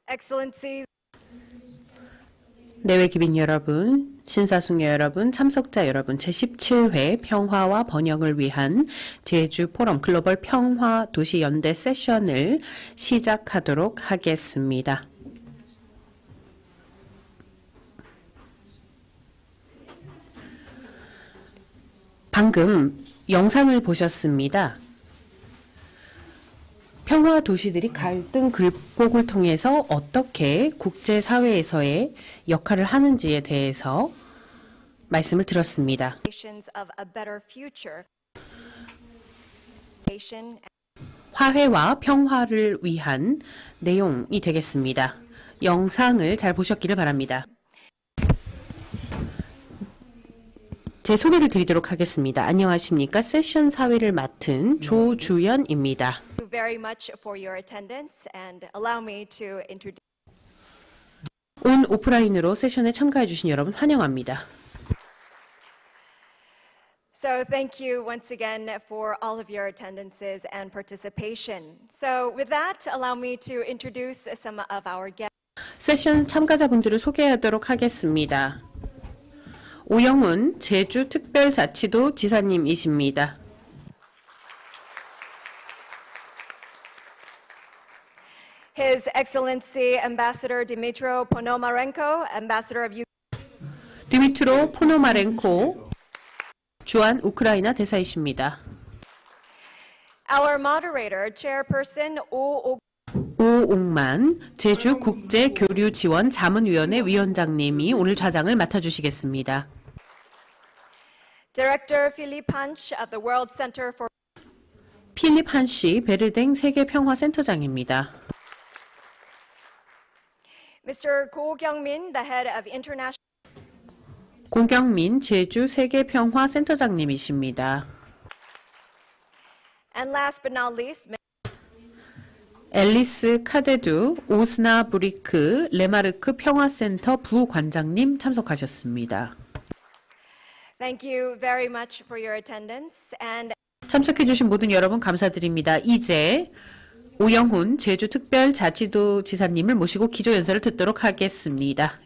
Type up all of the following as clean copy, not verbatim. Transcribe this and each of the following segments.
Excellencies, 내외 귀빈 여러분, 신사숙녀 여러분, 참석자 여러분, 제17회 평화와 번영을 위한 제주 포럼 글로벌 평화 도시 연대 세션을 시작하도록 하겠습니다. 방금 영상을 보셨습니다. 평화 도시들이 갈등 극복을 통해서 어떻게 국제사회에서의 역할을 하는지에 대해서 말씀을 들었습니다. nations of a better future. 화해와 평화를 위한 내용이 되겠습니다. 영상을 잘 보셨기를 바랍니다. 제 소개를 드리도록 하겠습니다. 안녕하십니까? 세션 사회를 맡은 조주연입니다. Thank you very much for your attendance and allow me to introduce. 온 오프라인으로 세션에 참가해 주신 여러분 환영합니다. So thank you once again for all of your attendances and participation. So with that, allow me to introduce some of our guests. 세션 참가자분들을 소개하도록 하겠습니다. 오영훈 제주특별자치도 지사님이십니다. His Excellency Ambassador Dmytro Ponomarenko, Ambassador of 드미트로 포노마렌코 주한 우크라이나 대사이십니다. Our moderator, Chairperson 오옥만 제주국제교류지원 자문위원회 위원장님이 오늘 좌장을 맡아주시겠습니다. Director Philip Punch of the World Center for 필립 한씨 베르댕 세계평화센터장입니다. Mr. Ko Kyung-min, the head of International 고경민 제주 세계평화센터장님이십니다. and last but not least, 앨리스 카데두 오스나브리크 레마르크 평화센터 부관장님 참석하셨습니다. thank you very much for your attendance and 참석해주신 모든 여러분 감사드립니다. 이제 오영훈 제주특별자치도지사님을 모시고 기조연설을 듣도록 하겠습니다.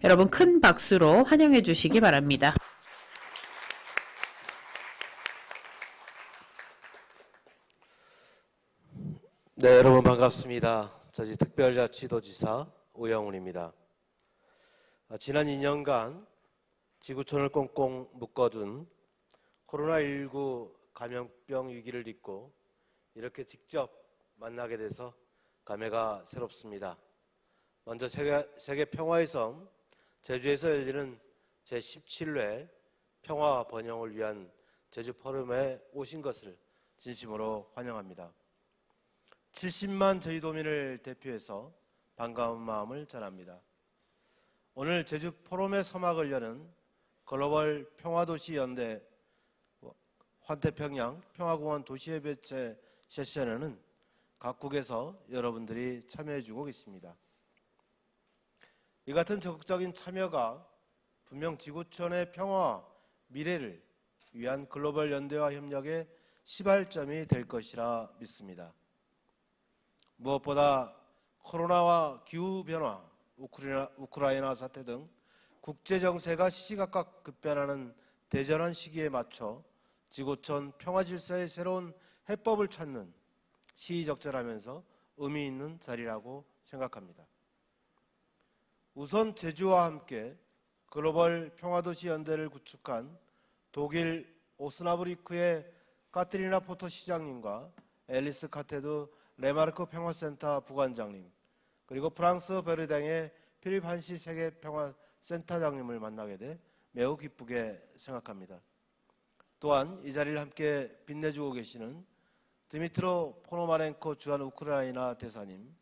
여러분 큰 박수로 환영해 주시기 바랍니다. 네, 여러분 반갑습니다. 제주특별자치도지사 오영훈입니다. 지난 2년간 지구촌을 꽁꽁 묶어둔 코로나19 감염병 위기를 딛고 이렇게 직접 만나게 돼서 감회가 새롭습니다. 먼저 세계 평화의 섬 제주에서 열리는 제17회 평화와 번영을 위한 제주 포럼에 오신 것을 진심으로 환영합니다. 70만 제주도민을 대표해서 반가운 마음을 전합니다. 오늘 제주 포럼의 서막을 여는 글로벌 평화도시 연대 환태평양 평화공원 도시협의체 세션에는 각국에서 여러분들이 참여해주고 계십니다. 이 같은 적극적인 참여가 분명 지구촌의 평화와 미래를 위한 글로벌 연대와 협력의 시발점이 될 것이라 믿습니다. 무엇보다 코로나와 기후변화, 우크라이나 사태 등 국제정세가 시시각각 급변하는 대전환 시기에 맞춰 지구촌 평화질서의 새로운 해법을 찾는 시의적절하면서 의미 있는 자리라고 생각합니다. 우선 제주와 함께 글로벌 평화도시 연대를 구축한 독일 오스나브리크의 카트리나 포터 시장님과 앨리스 카테두 레마르크 평화센터 부관장님, 그리고 프랑스 베르댕의 필립 한시 세계평화센터장님을 만나게 돼 매우 기쁘게 생각합니다. 또한 이 자리를 함께 빛내주고 계시는 드미트로 포노마렌코 주한 우크라이나 대사님,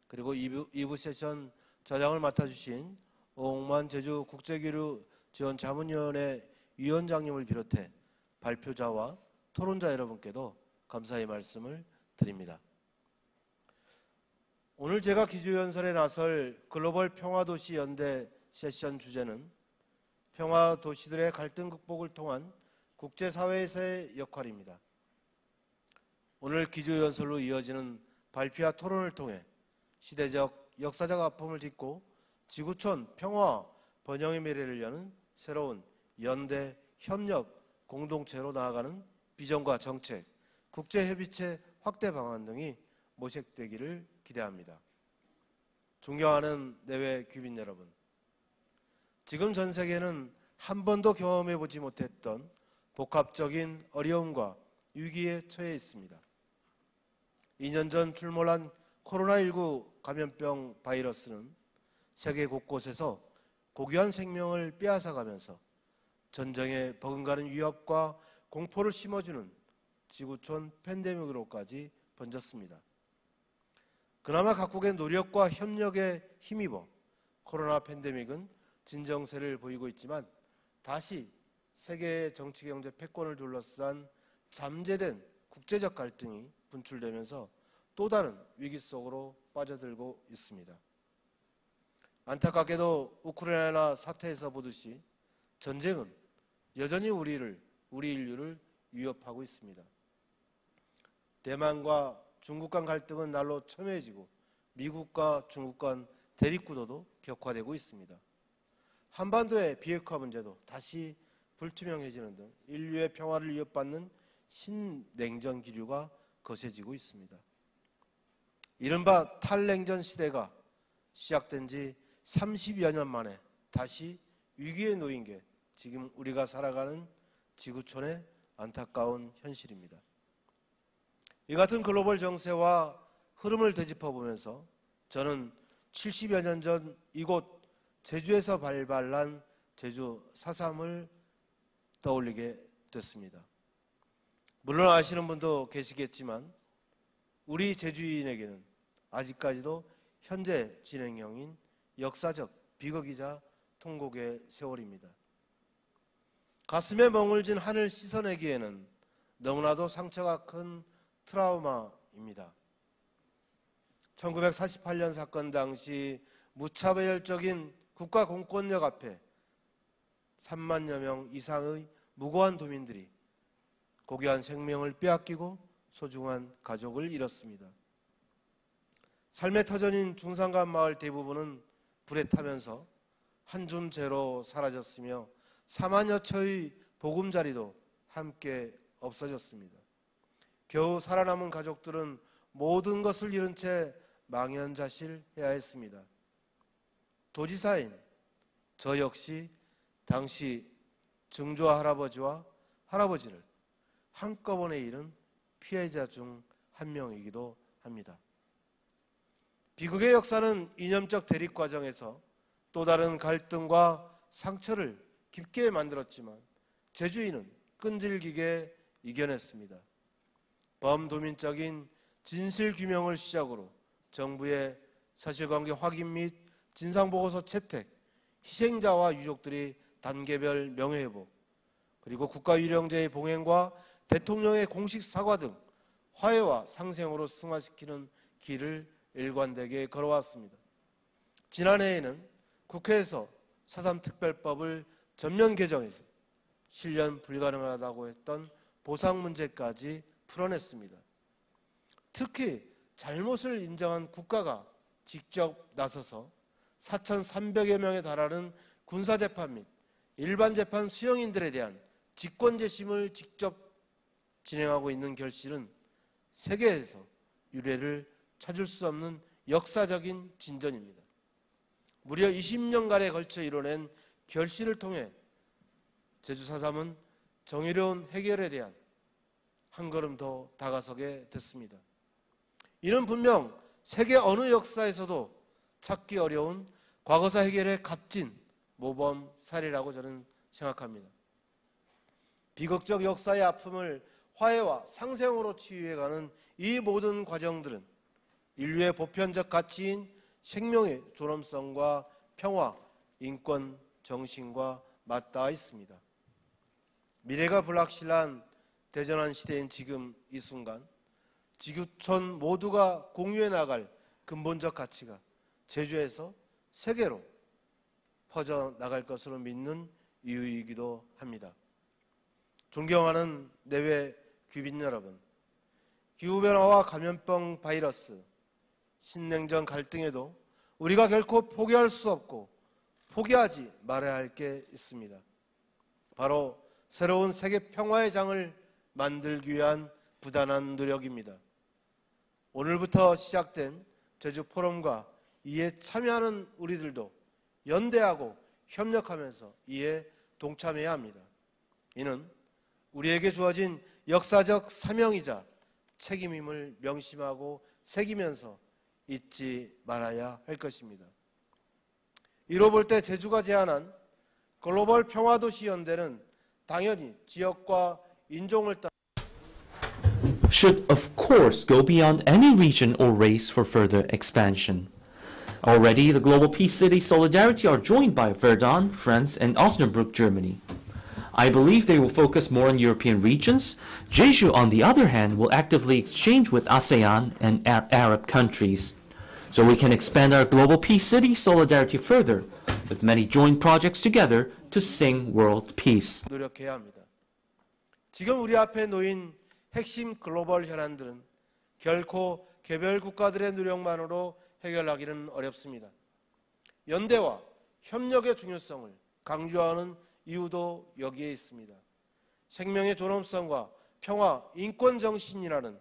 그리고 2부 세션 좌장을 맡아주신 오옥만 제주 국제교류 지원 자문위원회 위원장님을 비롯해 발표자와 토론자 여러분께도 감사의 말씀을 드립니다. 오늘 제가 기조연설에 나설 글로벌 평화도시 연대 세션 주제는 평화도시들의 갈등 극복을 통한 국제사회에서의 역할입니다. 오늘 기조연설로 이어지는 발표와 토론을 통해 시대적 역사적 아픔을 딛고 지구촌 평화 번영의 미래를 여는 새로운 연대 협력 공동체로 나아가는 비전과 정책, 국제협의체 확대 방안 등이 모색되기를 기대합니다. 존경하는 내외 귀빈 여러분, 지금 전 세계는 한 번도 경험해보지 못했던 복합적인 어려움과 위기에 처해 있습니다. 2년 전 출몰한 코로나19 감염병 바이러스는 세계 곳곳에서 고귀한 생명을 빼앗아가면서 전쟁에 버금가는 위협과 공포를 심어주는 지구촌 팬데믹으로까지 번졌습니다. 그나마 각국의 노력과 협력에 힘입어 코로나 팬데믹은 진정세를 보이고 있지만 다시 세계의 정치, 경제, 패권을 둘러싼 잠재된 국제적 갈등이 분출되면서 또 다른 위기 속으로 빠져들고 있습니다. 안타깝게도 우크라이나 사태에서 보듯이 전쟁은 여전히 우리 인류를 위협하고 있습니다. 대만과 중국 간 갈등은 날로 첨예해지고 미국과 중국 간 대립구도도 격화되고 있습니다. 한반도의 비핵화 문제도 다시 불투명해지는 등 인류의 평화를 위협받는 신냉전 기류가 거세지고 있습니다. 이른바 탈냉전 시대가 시작된 지 30여 년 만에 다시 위기에 놓인 게 지금 우리가 살아가는 지구촌의 안타까운 현실입니다. 이 같은 글로벌 정세와 흐름을 되짚어보면서 저는 70여 년 전 이곳 제주에서 발발한 제주 4.3을 떠올리게 됐습니다. 물론 아시는 분도 계시겠지만 우리 제주인에게는 아직까지도 현재 진행형인 역사적 비극이자 통곡의 세월입니다. 가슴에 멍을진 한을 씻어내기에는 너무나도 상처가 큰 트라우마입니다. 1948년 사건 당시 무차별적인 국가 공권력 앞에 3만여 명 이상의 무고한 도민들이 고귀한 생명을 빼앗기고 소중한 가족을 잃었습니다. 삶의 터전인 중산간 마을 대부분은 불에 타면서 한줌 재로 사라졌으며 4만여 처의 보금자리도 함께 없어졌습니다. 겨우 살아남은 가족들은 모든 것을 잃은 채 망연자실해야 했습니다. 도지사인 저 역시 당시 증조 할아버지와 할아버지를 한꺼번에 잃은 피해자 중 한 명이기도 합니다. 비극의 역사는 이념적 대립 과정에서 또 다른 갈등과 상처를 깊게 만들었지만 제주인은 끈질기게 이겨냈습니다. 범도민적인 진실규명을 시작으로 정부의 사실관계 확인 및 진상보고서 채택, 희생자와 유족들이 단계별 명예회복, 그리고 국가유령제의 봉행과 대통령의 공식 사과 등 화해와 상생으로 승화시키는 길을 일관되게 걸어왔습니다. 지난해에는 국회에서 4.3 특별법을 전면 개정해서 실현 불가능하다고 했던 보상 문제까지 풀어냈습니다. 특히 잘못을 인정한 국가가 직접 나서서 4,300여 명에 달하는 군사재판 및 일반재판 수용인들에 대한 직권재심을 직접 진행하고 있는 결실은 세계에서 유례를 찾을 수 없는 역사적인 진전입니다. 무려 20년간에 걸쳐 이뤄낸 결실을 통해 제주 4.3은 정의로운 해결에 대한 한 걸음 더 다가서게 됐습니다. 이는 분명 세계 어느 역사에서도 찾기 어려운 과거사 해결의 값진 모범 사례라고 저는 생각합니다. 비극적 역사의 아픔을 화해와 상생으로 치유해가는 이 모든 과정들은 인류의 보편적 가치인 생명의 존엄성과 평화, 인권, 정신과 맞닿아 있습니다. 미래가 불확실한 대전환 시대인 지금 이 순간 지구촌 모두가 공유해 나갈 근본적 가치가 제주에서 세계로 퍼져나갈 것으로 믿는 이유이기도 합니다. 존경하는 내외 귀빈 여러분, 기후변화와 감염병 바이러스, 신냉전 갈등에도 우리가 결코 포기할 수 없고 포기하지 말아야 할 게 있습니다. 바로 새로운 세계 평화의 장을 만들기 위한 부단한 노력입니다. 오늘부터 시작된 제주 포럼과 이에 참여하는 우리들도 연대하고 협력하면서 이에 동참해야 합니다. 이는 우리에게 주어진 역사적 사명이자 책임임을 명심하고 새기면서 잊지 말아야 할 것입니다. 이로 볼 때 제주가 제안한 글로벌 평화도시 연대는 당연히 지역과 인종을 should of course go beyond any region or race for further expansion. Already, the Global Peace City Solidarity are joined by Verdun, France, and Osnabrück, Germany. I believe they will focus more on European regions. Jeju, on the other hand, will actively exchange with ASEAN and Arab countries. So we can expand our Global Peace City Solidarity further, with many joint projects together to sing world peace. 노력해야 합니다. 지금 우리 앞에 놓인 핵심 글로벌 현안들은 결코 개별 국가들의 노력만으로 해결하기는 어렵습니다. 연대와 협력의 중요성을 강조하는 이유도 여기에 있습니다. 생명의 존엄성과 평화, 인권 정신이라는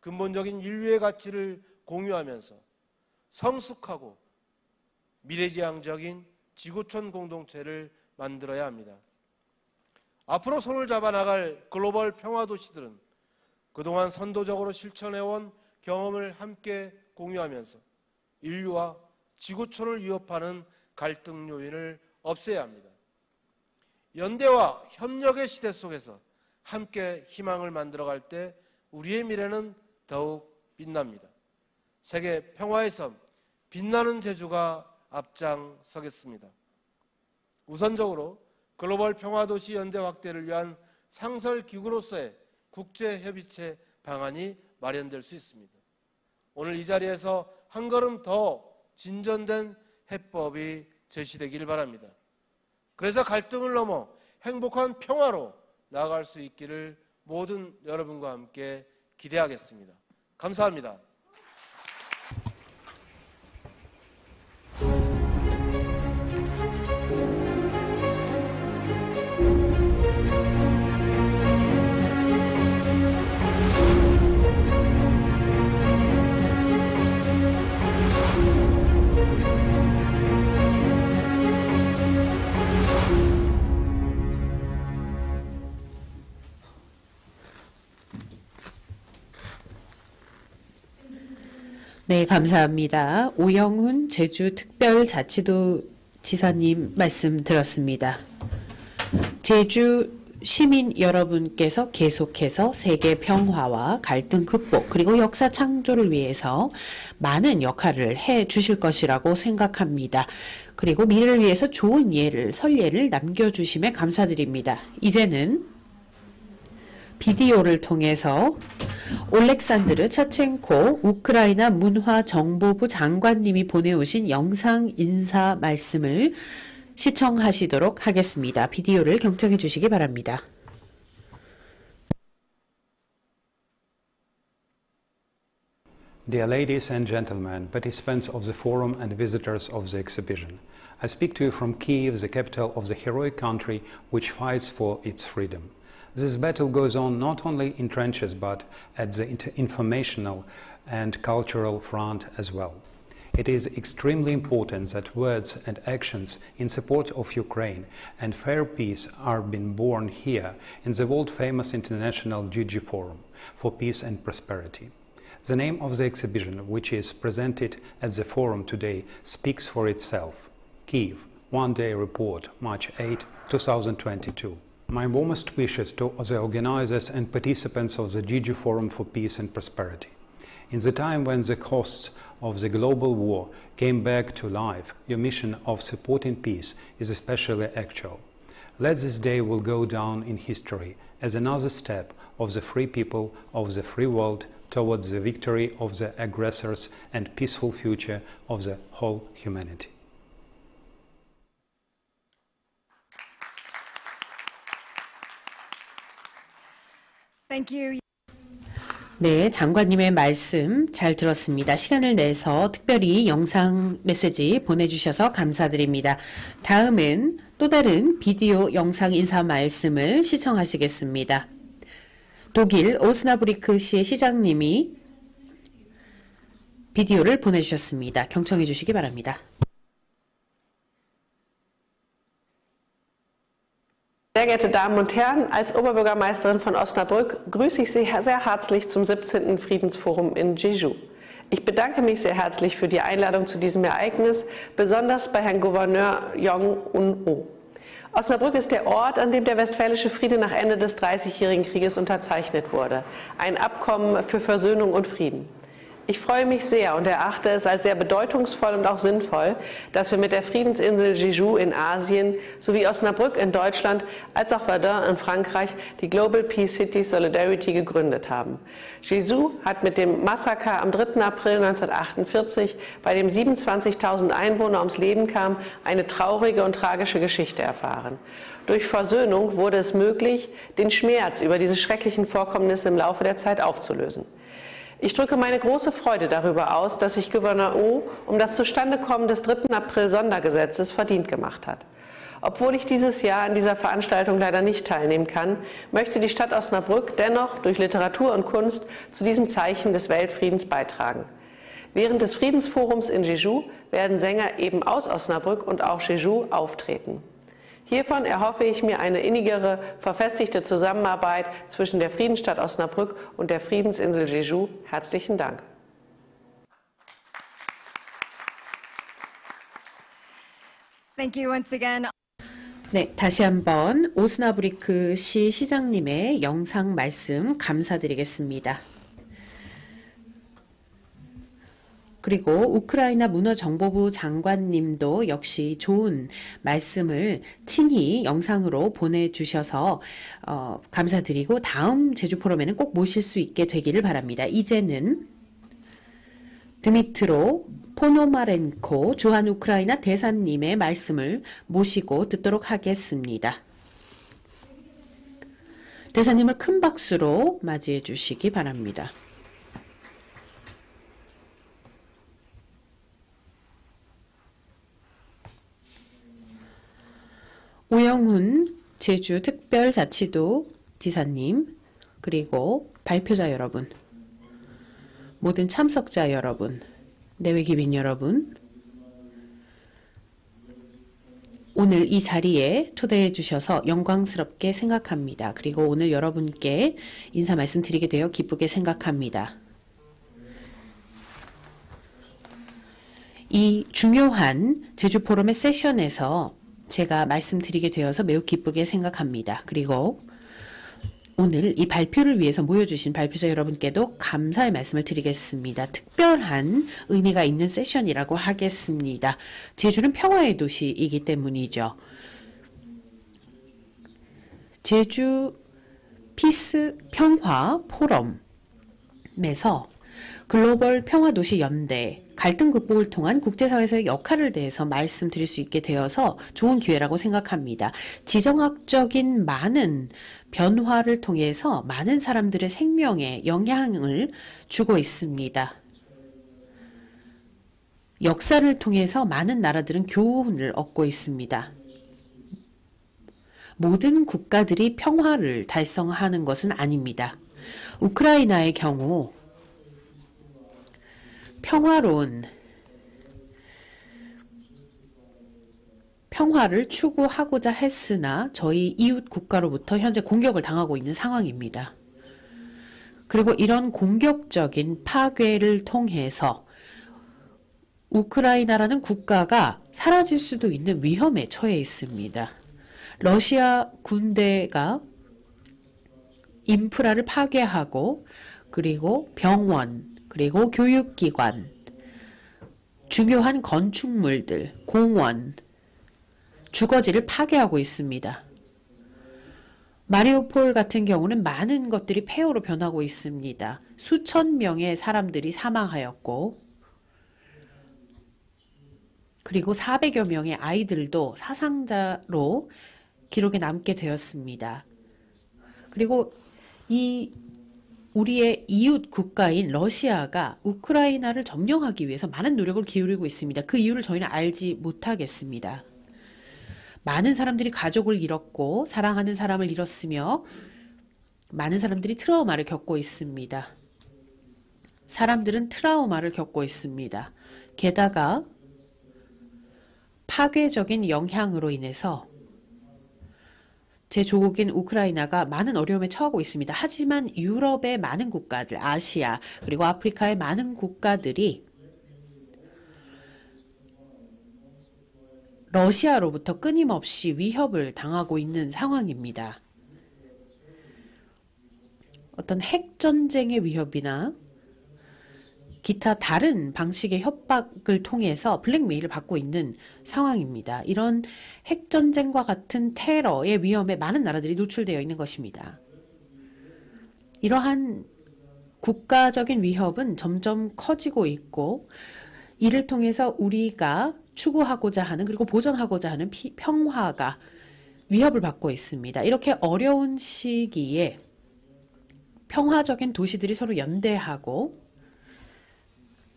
근본적인 인류의 가치를 공유하면서 성숙하고 미래지향적인 지구촌 공동체를 만들어야 합니다. 앞으로 손을 잡아 나갈 글로벌 평화 도시들은 그동안 선도적으로 실천해온 경험을 함께 공유하면서 인류와 지구촌을 위협하는 갈등 요인을 없애야 합니다. 연대와 협력의 시대 속에서 함께 희망을 만들어갈 때 우리의 미래는 더욱 빛납니다. 세계 평화의 섬, 빛나는 제주가 앞장서겠습니다. 우선적으로 글로벌 평화도시 연대 확대를 위한 상설기구로서의 국제협의체 방안이 마련될 수 있습니다. 오늘 이 자리에서 한 걸음 더 진전된 해법이 제시되길 바랍니다. 그래서 갈등을 넘어 행복한 평화로 나아갈 수 있기를 모든 여러분과 함께 기대하겠습니다. 감사합니다. 네, 감사합니다. 오영훈 제주특별자치도 지사님 말씀 들었습니다. 제주 시민 여러분께서 계속해서 세계 평화와 갈등 극복 그리고 역사 창조를 위해서 많은 역할을 해 주실 것이라고 생각합니다. 그리고 미래를 위해서 좋은 예를, 선례를 남겨주심에 감사드립니다. 이제는 비디오를 통해서 올렉산드르 차첸코 우크라이나 문화정보부 장관님이 보내오신 영상 인사 말씀을 시청하시도록 하겠습니다. 비디오를 경청해 주시기 바랍니다. Dear ladies and gentlemen, participants of the forum and visitors of the exhibition, I speak to you from Kyiv, the capital of the heroic country which fights for its freedom. This battle goes on not only in trenches but at the informational and cultural front as well. It is extremely important that words and actions in support of Ukraine and fair peace are being born here in the world-famous International Gigi Forum for Peace and Prosperity. The name of the exhibition, which is presented at the forum today, speaks for itself. Kyiv, One-Day Report, March 8, 2022. My warmest wishes to the organizers and participants of the Gigi Forum for Peace and Prosperity. In the time when the costs of the global war came back to life, your mission of supporting peace is especially actual. Let this day will go down in history as another step of the free people of the free world towards the victory of the aggressors and peaceful future of the whole humanity. Thank you. 네, 장관님의 말씀 잘 들었습니다. 시간을 내서 특별히 영상 메시지 보내주셔서 감사드립니다. 다음은 또 다른 비디오 영상 인사 말씀을 시청하시겠습니다. 독일 오스나브리크시의 시장님이 비디오를 보내주셨습니다. 경청해 주시기 바랍니다. Sehr geehrte Damen und Herren, als Oberbürgermeisterin von Osnabrück grüße ich Sie sehr herzlich zum 17. Friedensforum in Jeju. Ich bedanke mich sehr herzlich für die Einladung zu diesem Ereignis, besonders bei Herrn Gouverneur Yong Un-oh. Osnabrück ist der Ort, an dem der Westfälische Friede nach Ende des Dreißigjährigen Krieges unterzeichnet wurde. Ein Abkommen für Versöhnung und Frieden. Ich freue mich sehr und erachte es als sehr bedeutungsvoll und auch sinnvoll, dass wir mit der Friedensinsel Jeju in Asien sowie Osnabrück in Deutschland als auch Verdun in Frankreich die Global Peace City Solidarity gegründet haben. Jeju hat mit dem Massaker am 3. April 1948, bei dem 27.000 Einwohner ums Leben kamen, eine traurige und tragische Geschichte erfahren. Durch Versöhnung wurde es möglich, den Schmerz über diese schrecklichen Vorkommnisse im Laufe der Zeit aufzulösen. Ich drücke meine große Freude darüber aus, dass sich Gouverneur Oh um das Zustandekommen des 3. April-Sondergesetzes verdient gemacht hat. Obwohl ich dieses Jahr an dieser Veranstaltung leider nicht teilnehmen kann, möchte die Stadt Osnabrück dennoch durch Literatur und Kunst zu diesem Zeichen des Weltfriedens beitragen. Während des Friedensforums in Jeju werden Sänger eben aus Osnabrück und auch Jeju auftreten. Hiervon erhoffe ich mir eine innigere, verfestigte Zusammenarbeit zwischen der Friedensstadt Osnabrück und der Friedensinsel Jeju. Herzlichen Dank. Thank you once again. 네, 다시 한번 오스나브리크시 시장님의 영상 말씀 감사드리겠습니다. 그리고 우크라이나 문화정보부 장관님도 역시 좋은 말씀을 친히 영상으로 보내주셔서 감사드리고 다음 제주 포럼에는 꼭 모실 수 있게 되기를 바랍니다. 이제는 드미트로 포노마렌코 주한 우크라이나 대사님의 말씀을 모시고 듣도록 하겠습니다. 대사님을 큰 박수로 맞이해 주시기 바랍니다. 오영훈 제주특별자치도 지사님, 그리고 발표자 여러분, 모든 참석자 여러분, 내외 기빈 여러분, 오늘 이 자리에 초대해 주셔서 영광스럽게 생각합니다. 그리고 오늘 여러분께 인사 말씀드리게 되어 기쁘게 생각합니다. 이 중요한 제주 포럼의 세션에서 제가 말씀드리게 되어서 매우 기쁘게 생각합니다. 그리고 오늘 이 발표를 위해서 모여주신 발표자 여러분께도 감사의 말씀을 드리겠습니다. 특별한 의미가 있는 세션이라고 하겠습니다. 제주는 평화의 도시이기 때문이죠. 제주 피스 평화 포럼에서 글로벌 평화도시 연대, 갈등 극복을 통한 국제사회에서의 역할을 대해서 말씀드릴 수 있게 되어서 좋은 기회라고 생각합니다. 지정학적인 많은 변화를 통해서 많은 사람들의 생명에 영향을 주고 있습니다. 역사를 통해서 많은 나라들은 교훈을 얻고 있습니다. 모든 국가들이 평화를 달성하는 것은 아닙니다. 우크라이나의 경우 평화로운 평화를 추구하고자 했으나 저희 이웃 국가로부터 현재 공격을 당하고 있는 상황입니다. 그리고 이런 공격적인 파괴를 통해서 우크라이나라는 국가가 사라질 수도 있는 위험에 처해 있습니다. 러시아 군대가 인프라를 파괴하고 그리고 병원, 그리고 교육기관, 중요한 건축물들, 공원, 주거지를 파괴하고 있습니다. 마리우폴 같은 경우는 많은 것들이 폐허로 변하고 있습니다. 수천 명의 사람들이 사망하였고 그리고 400여 명의 아이들도 사상자로 기록에 남게 되었습니다. 그리고 이 우리의 이웃 국가인 러시아가 우크라이나를 점령하기 위해서 많은 노력을 기울이고 있습니다. 그 이유를 저희는 알지 못하겠습니다. 많은 사람들이 가족을 잃었고 사랑하는 사람을 잃었으며 많은 사람들이 트라우마를 겪고 있습니다. 사람들은 트라우마를 겪고 있습니다. 게다가 파괴적인 영향으로 인해서 제 조국인 우크라이나가 많은 어려움에 처하고 있습니다. 하지만 유럽의 많은 국가들, 아시아 그리고 아프리카의 많은 국가들이 러시아로부터 끊임없이 위협을 당하고 있는 상황입니다. 어떤 핵전쟁의 위협이나 기타 다른 방식의 협박을 통해서 블랙메일을 받고 있는 상황입니다. 이런 핵전쟁과 같은 테러의 위험에 많은 나라들이 노출되어 있는 것입니다. 이러한 국가적인 위협은 점점 커지고 있고 이를 통해서 우리가 추구하고자 하는 그리고 보존하고자 하는 평화가 위협을 받고 있습니다. 이렇게 어려운 시기에 평화적인 도시들이 서로 연대하고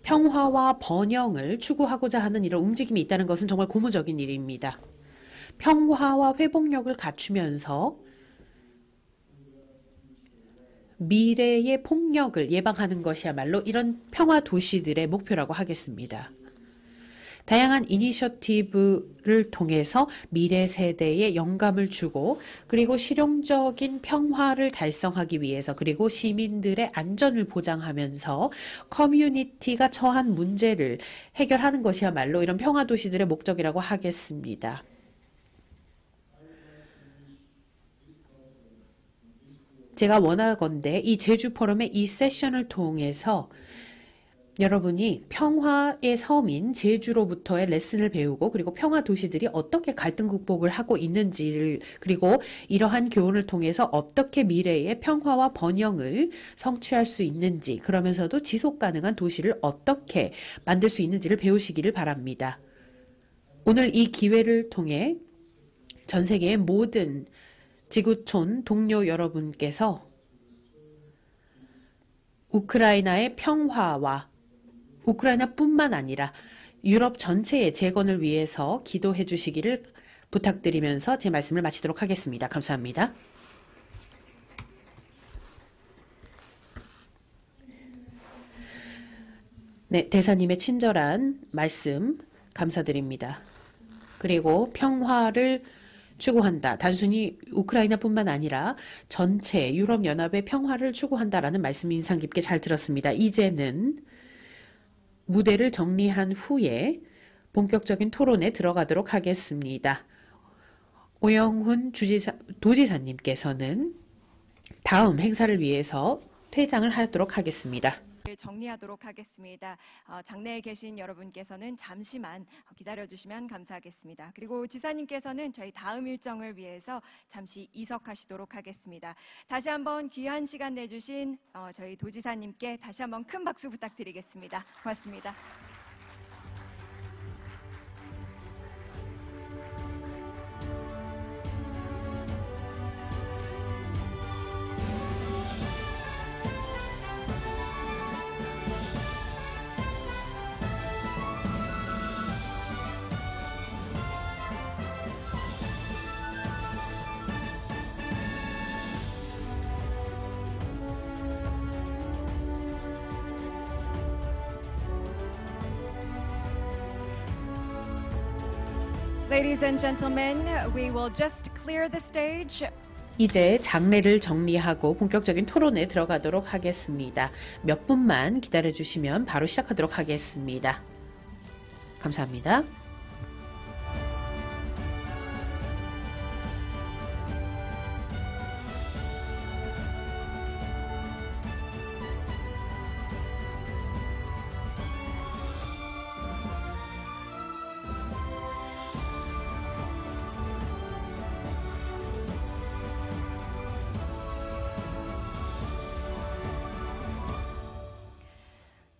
평화와 번영을 추구하고자 하는 이런 움직임이 있다는 것은 정말 고무적인 일입니다. 평화와 회복력을 갖추면서 미래의 폭력을 예방하는 것이야말로 이런 평화 도시들의 목표라고 하겠습니다. 다양한 이니셔티브를 통해서 미래 세대에 영감을 주고 그리고 실용적인 평화를 달성하기 위해서 그리고 시민들의 안전을 보장하면서 커뮤니티가 처한 문제를 해결하는 것이야말로 이런 평화 도시들의 목적이라고 하겠습니다. 제가 원하건대 이 제주 포럼의 이 세션을 통해서 여러분이 평화의 섬인 제주로부터의 레슨을 배우고 그리고 평화 도시들이 어떻게 갈등 극복을 하고 있는지를 그리고 이러한 교훈을 통해서 어떻게 미래의 평화와 번영을 성취할 수 있는지 그러면서도 지속 가능한 도시를 어떻게 만들 수 있는지를 배우시기를 바랍니다. 오늘 이 기회를 통해 전 세계의 모든 지구촌 동료 여러분께서 우크라이나의 평화와 우크라이나뿐만 아니라 유럽 전체의 재건을 위해서 기도해 주시기를 부탁드리면서 제 말씀을 마치도록 하겠습니다. 감사합니다. 네, 대사님의 친절한 말씀 감사드립니다. 그리고 평화를 추구한다. 단순히 우크라이나뿐만 아니라 전체 유럽연합의 평화를 추구한다라는 말씀 인상 깊게 잘 들었습니다. 이제는 무대를 정리한 후에 본격적인 토론에 들어가도록 하겠습니다. 오영훈 도지사님께서는 다음 행사를 위해서 퇴장을 하도록 하겠습니다. 정리하도록 하겠습니다. 장내에 계신 여러분께서는 잠시만 기다려주시면 감사하겠습니다. 그리고 지사님께서는 저희 다음 일정을 위해서 잠시 이석하시도록 하겠습니다. 다시 한번 귀한 시간 내주신 저희 도지사님께 다시 한번 큰 박수 부탁드리겠습니다. 고맙습니다. Ladies and gentlemen, we will just clear the stage. 이제 장례를 정리하고 본격적인 토론에 들어가도록 하겠습니다. 몇 분만 기다려주시면 바로 시작하도록 하겠습니다. 감사합니다.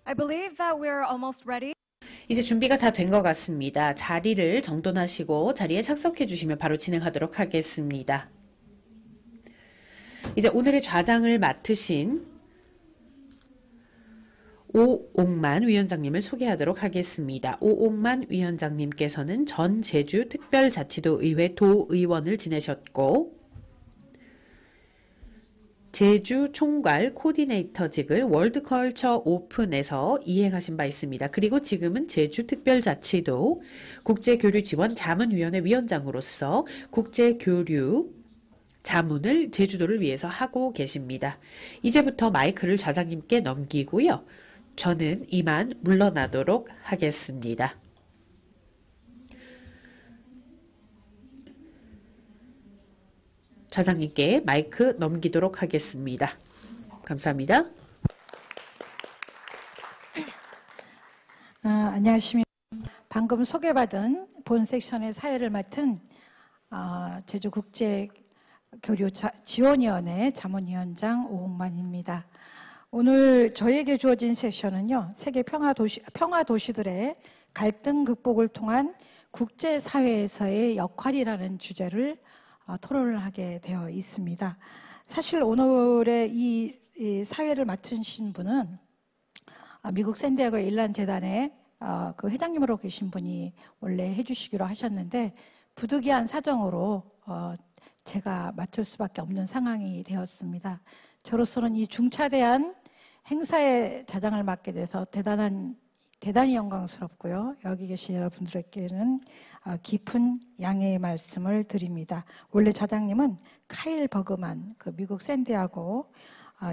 I believe that we're almost ready. 이제 준비가 다 된 것 같습니다. 자리를 정돈하시고 자리에 착석해 주시면 바로 진행하도록 하겠습니다. 이제 오늘의 좌장을 맡으신 오옥만 위원장님을 소개하도록 하겠습니다. 오옥만 위원장님께서는 전 제주특별자치도의회 도의원을 지내셨고 제주 총괄 코디네이터직을 월드컬처 오픈에서 이행하신 바 있습니다. 그리고 지금은 제주특별자치도 국제교류지원 자문위원회 위원장으로서 국제교류 자문을 제주도를 위해서 하고 계십니다. 이제부터 마이크를 좌장님께 넘기고요. 저는 이만 물러나도록 하겠습니다. 좌장님께 마이크 넘기도록 하겠습니다. 감사합니다. 안녕하십니까. 방금 소개받은 본 섹션의 사회를 맡은 제주국제교류지원위원회 자문위원장 오홍만입니다. 오늘 저에게 주어진 섹션은요, 세계 평화도시들의 갈등 극복을 통한 국제사회에서의 역할이라는 주제를 토론을 하게 되어 있습니다. 사실 오늘의 이 사회를 맡으신 분은 미국 샌디에고 일란 재단의 그 회장님으로 계신 분이 원래 해주시기로 하셨는데 부득이한 사정으로 제가 맡을 수밖에 없는 상황이 되었습니다. 저로서는 이 중차대한 행사의 자장을 맡게 돼서 대단히 영광스럽고요. 여기 계신 여러분들에게는 깊은 양해의 말씀을 드립니다. 원래 자장님은 카일 버그만 그 미국 샌디에고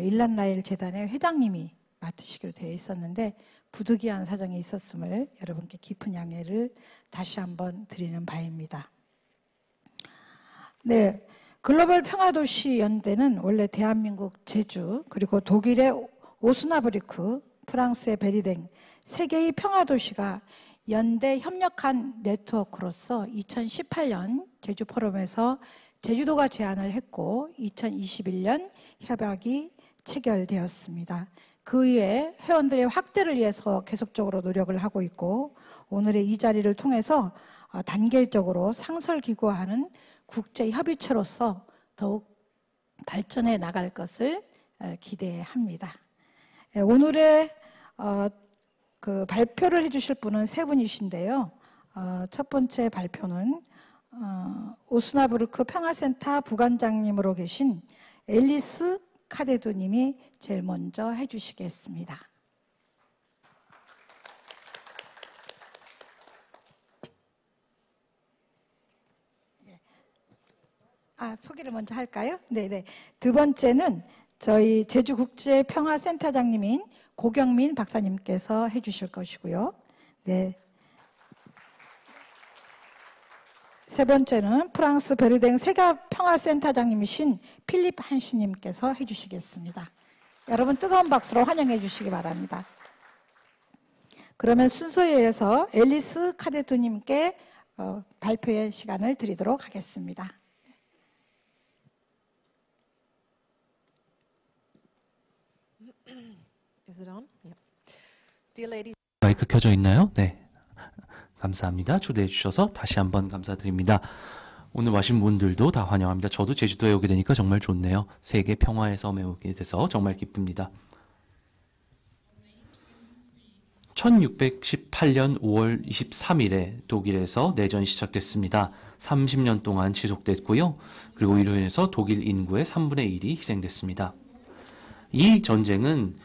일란 라일 재단의 회장님이 맡으시기로 되어 있었는데 부득이한 사정이 있었음을 여러분께 깊은 양해를 다시 한번 드리는 바입니다. 네, 글로벌 평화도시 연대는 원래 대한민국 제주 그리고 독일의 오스나브리크, 프랑스의 베리댕 세 개의 평화도시가 연대 협력한 네트워크로서 2018년 제주 포럼에서 제주도가 제안을 했고 2021년 협약이 체결되었습니다. 그 이후에 회원들의 확대를 위해서 계속적으로 노력을 하고 있고 오늘의 이 자리를 통해서 단계적으로 상설기구화하는 국제협의체로서 더욱 발전해 나갈 것을 기대합니다. 오늘의 그 발표를 해주실 분은 세 분이신데요. 첫 번째 발표는 오스나브르크 평화센터 부관장님으로 계신 앨리스 카데도님이 제일 먼저 해주시겠습니다. 소개를 먼저 할까요? 네네. 두 번째는 저희 제주국제평화센터장님인 고경민 박사님께서 해주실 것이고요. 네. 세 번째는 프랑스 베르댕 세계평화센터장님이신 필립 한시님께서 해주시겠습니다. 여러분 뜨거운 박수로 환영해 주시기 바랍니다. 그러면 순서에 의해서 앨리스 카데토님께 발표의 시간을 드리도록 하겠습니다. 마이크 켜져 있나요? 네. 감사합니다. 초대해 주셔서 다시 한번 감사드립니다. 오늘 와신 분들도 다 환영합니다. 저도 제주도에 오게 되니까 정말 좋네요. 세계 평화의 섬에 오게 돼서 정말 기쁩니다. 1618년 5월 23일에 독일에서 내전이 시작됐습니다. 30년 동안 지속됐고요. 그리고 이로 인해서 독일 인구의 3분의 1이 희생됐습니다. 이 전쟁은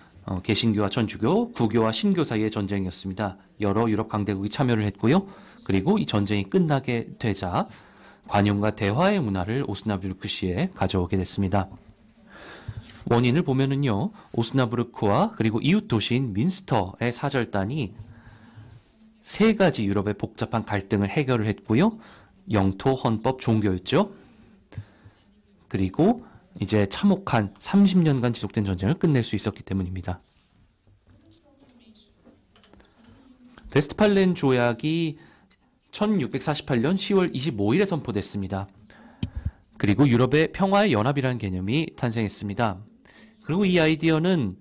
개신교와 천주교, 구교와 신교 사이의 전쟁이었습니다. 여러 유럽 강대국이 참여를 했고요. 그리고 이 전쟁이 끝나게 되자 관용과 대화의 문화를 오스나브르크시에 가져오게 됐습니다. 원인을 보면은요, 오스나브르크와 그리고 이웃 도시인 민스터의 사절단이 세 가지 유럽의 복잡한 갈등을 해결을 했고요. 영토, 헌법, 종교였죠. 그리고 이제 참혹한 30년간 지속된 전쟁을 끝낼 수 있었기 때문입니다. 베스트팔렌 조약이 1648년 10월 25일에 선포됐습니다. 그리고 유럽의 평화의 연합이라는 개념이 탄생했습니다. 그리고 이 아이디어는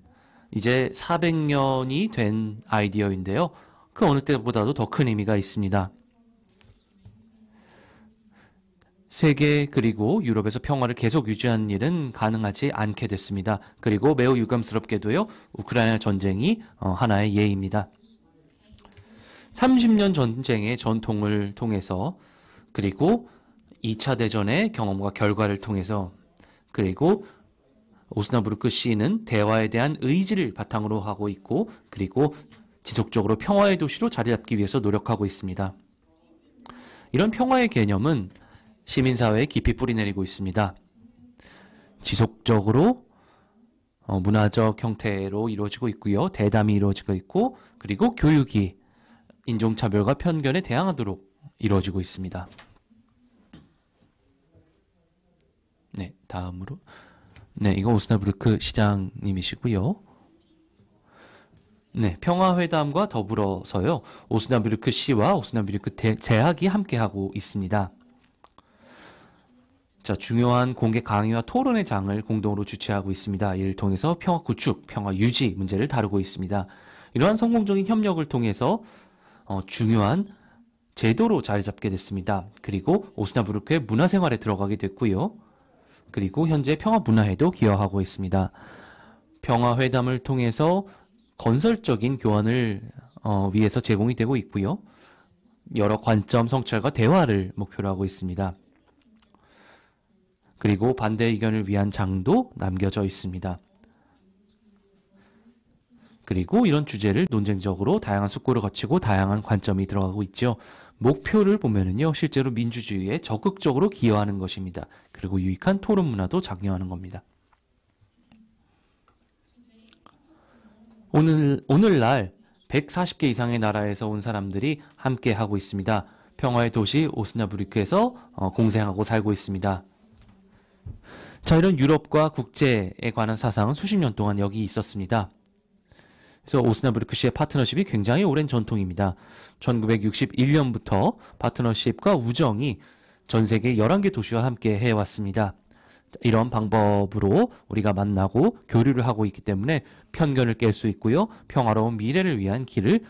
이제 400년이 된 아이디어인데요. 그 어느 때보다도 더 큰 의미가 있습니다. 세계 그리고 유럽에서 평화를 계속 유지하는 일은 가능하지 않게 됐습니다. 그리고 매우 유감스럽게도요, 우크라이나 전쟁이 하나의 예입니다. 30년 전쟁의 전통을 통해서, 그리고 2차 대전의 경험과 결과를 통해서, 그리고 오스나부르크 시는 대화에 대한 의지를 바탕으로 하고 있고, 그리고 지속적으로 평화의 도시로 자리 잡기 위해서 노력하고 있습니다. 이런 평화의 개념은 시민사회에 깊이 뿌리내리고 있습니다. 지속적으로 문화적 형태로 이루어지고 있고요. 대담이 이루어지고 있고, 그리고 교육이 인종차별과 편견에 대항하도록 이루어지고 있습니다. 네, 다음으로. 네, 이거 오스나부르크 시장님이시고요. 네, 평화회담과 더불어서요, 오스나부르크 시와 오스나부르크 제학이 함께하고 있습니다. 자, 중요한 공개 강의와 토론의 장을 공동으로 주최하고 있습니다. 이를 통해서 평화 구축, 평화 유지 문제를 다루고 있습니다. 이러한 성공적인 협력을 통해서 중요한 제도로 자리 잡게 됐습니다. 그리고 오스나부르크의 문화생활에 들어가게 됐고요. 그리고 현재 평화 문화에도 기여하고 있습니다. 평화회담을 통해서 건설적인 교환을 위해서 제공이 되고 있고요. 여러 관점 성찰과 대화를 목표로 하고 있습니다. 그리고 반대 의견을 위한 장도 남겨져 있습니다. 그리고 이런 주제를 논쟁적으로 다양한 숙고를 거치고 다양한 관점이 들어가고 있죠. 목표를 보면은요, 실제로 민주주의에 적극적으로 기여하는 것입니다. 그리고 유익한 토론 문화도 작용하는 겁니다. 오늘날 140개 이상의 나라에서 온 사람들이 함께 하고 있습니다. 평화의 도시 오스나부르크에서 공생하고 살고 있습니다. 자, 이런 유럽과 국제에 관한 사상은 수십 년 동안 여기 있었습니다. 그래서 오스나부르크시의 파트너십이 굉장히 오랜 전통입니다. 1961년부터 파트너십과 우정이 전 세계 11개 도시와 함께 해왔습니다. 이런 방법으로 우리가 만나고 교류를 하고 있기 때문에 편견을 깰 수 있고요. 평화로운 미래를 위한 길을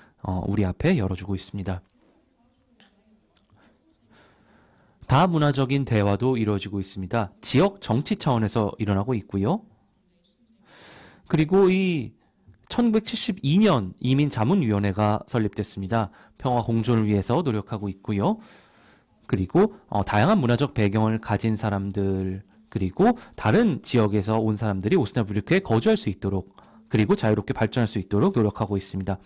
우리 앞에 열어주고 있습니다. 다문화적인 대화도 이루어지고 있습니다. 지역 정치 차원에서 일어나고 있고요. 그리고 이 1972년 이민자문위원회가 설립됐습니다. 평화 공존을 위해서 노력하고 있고요. 그리고 다양한 문화적 배경을 가진 사람들, 그리고 다른 지역에서 온 사람들이 오스나부르크에 거주할 수 있도록, 그리고 자유롭게 발전할 수 있도록 노력하고 있습니다.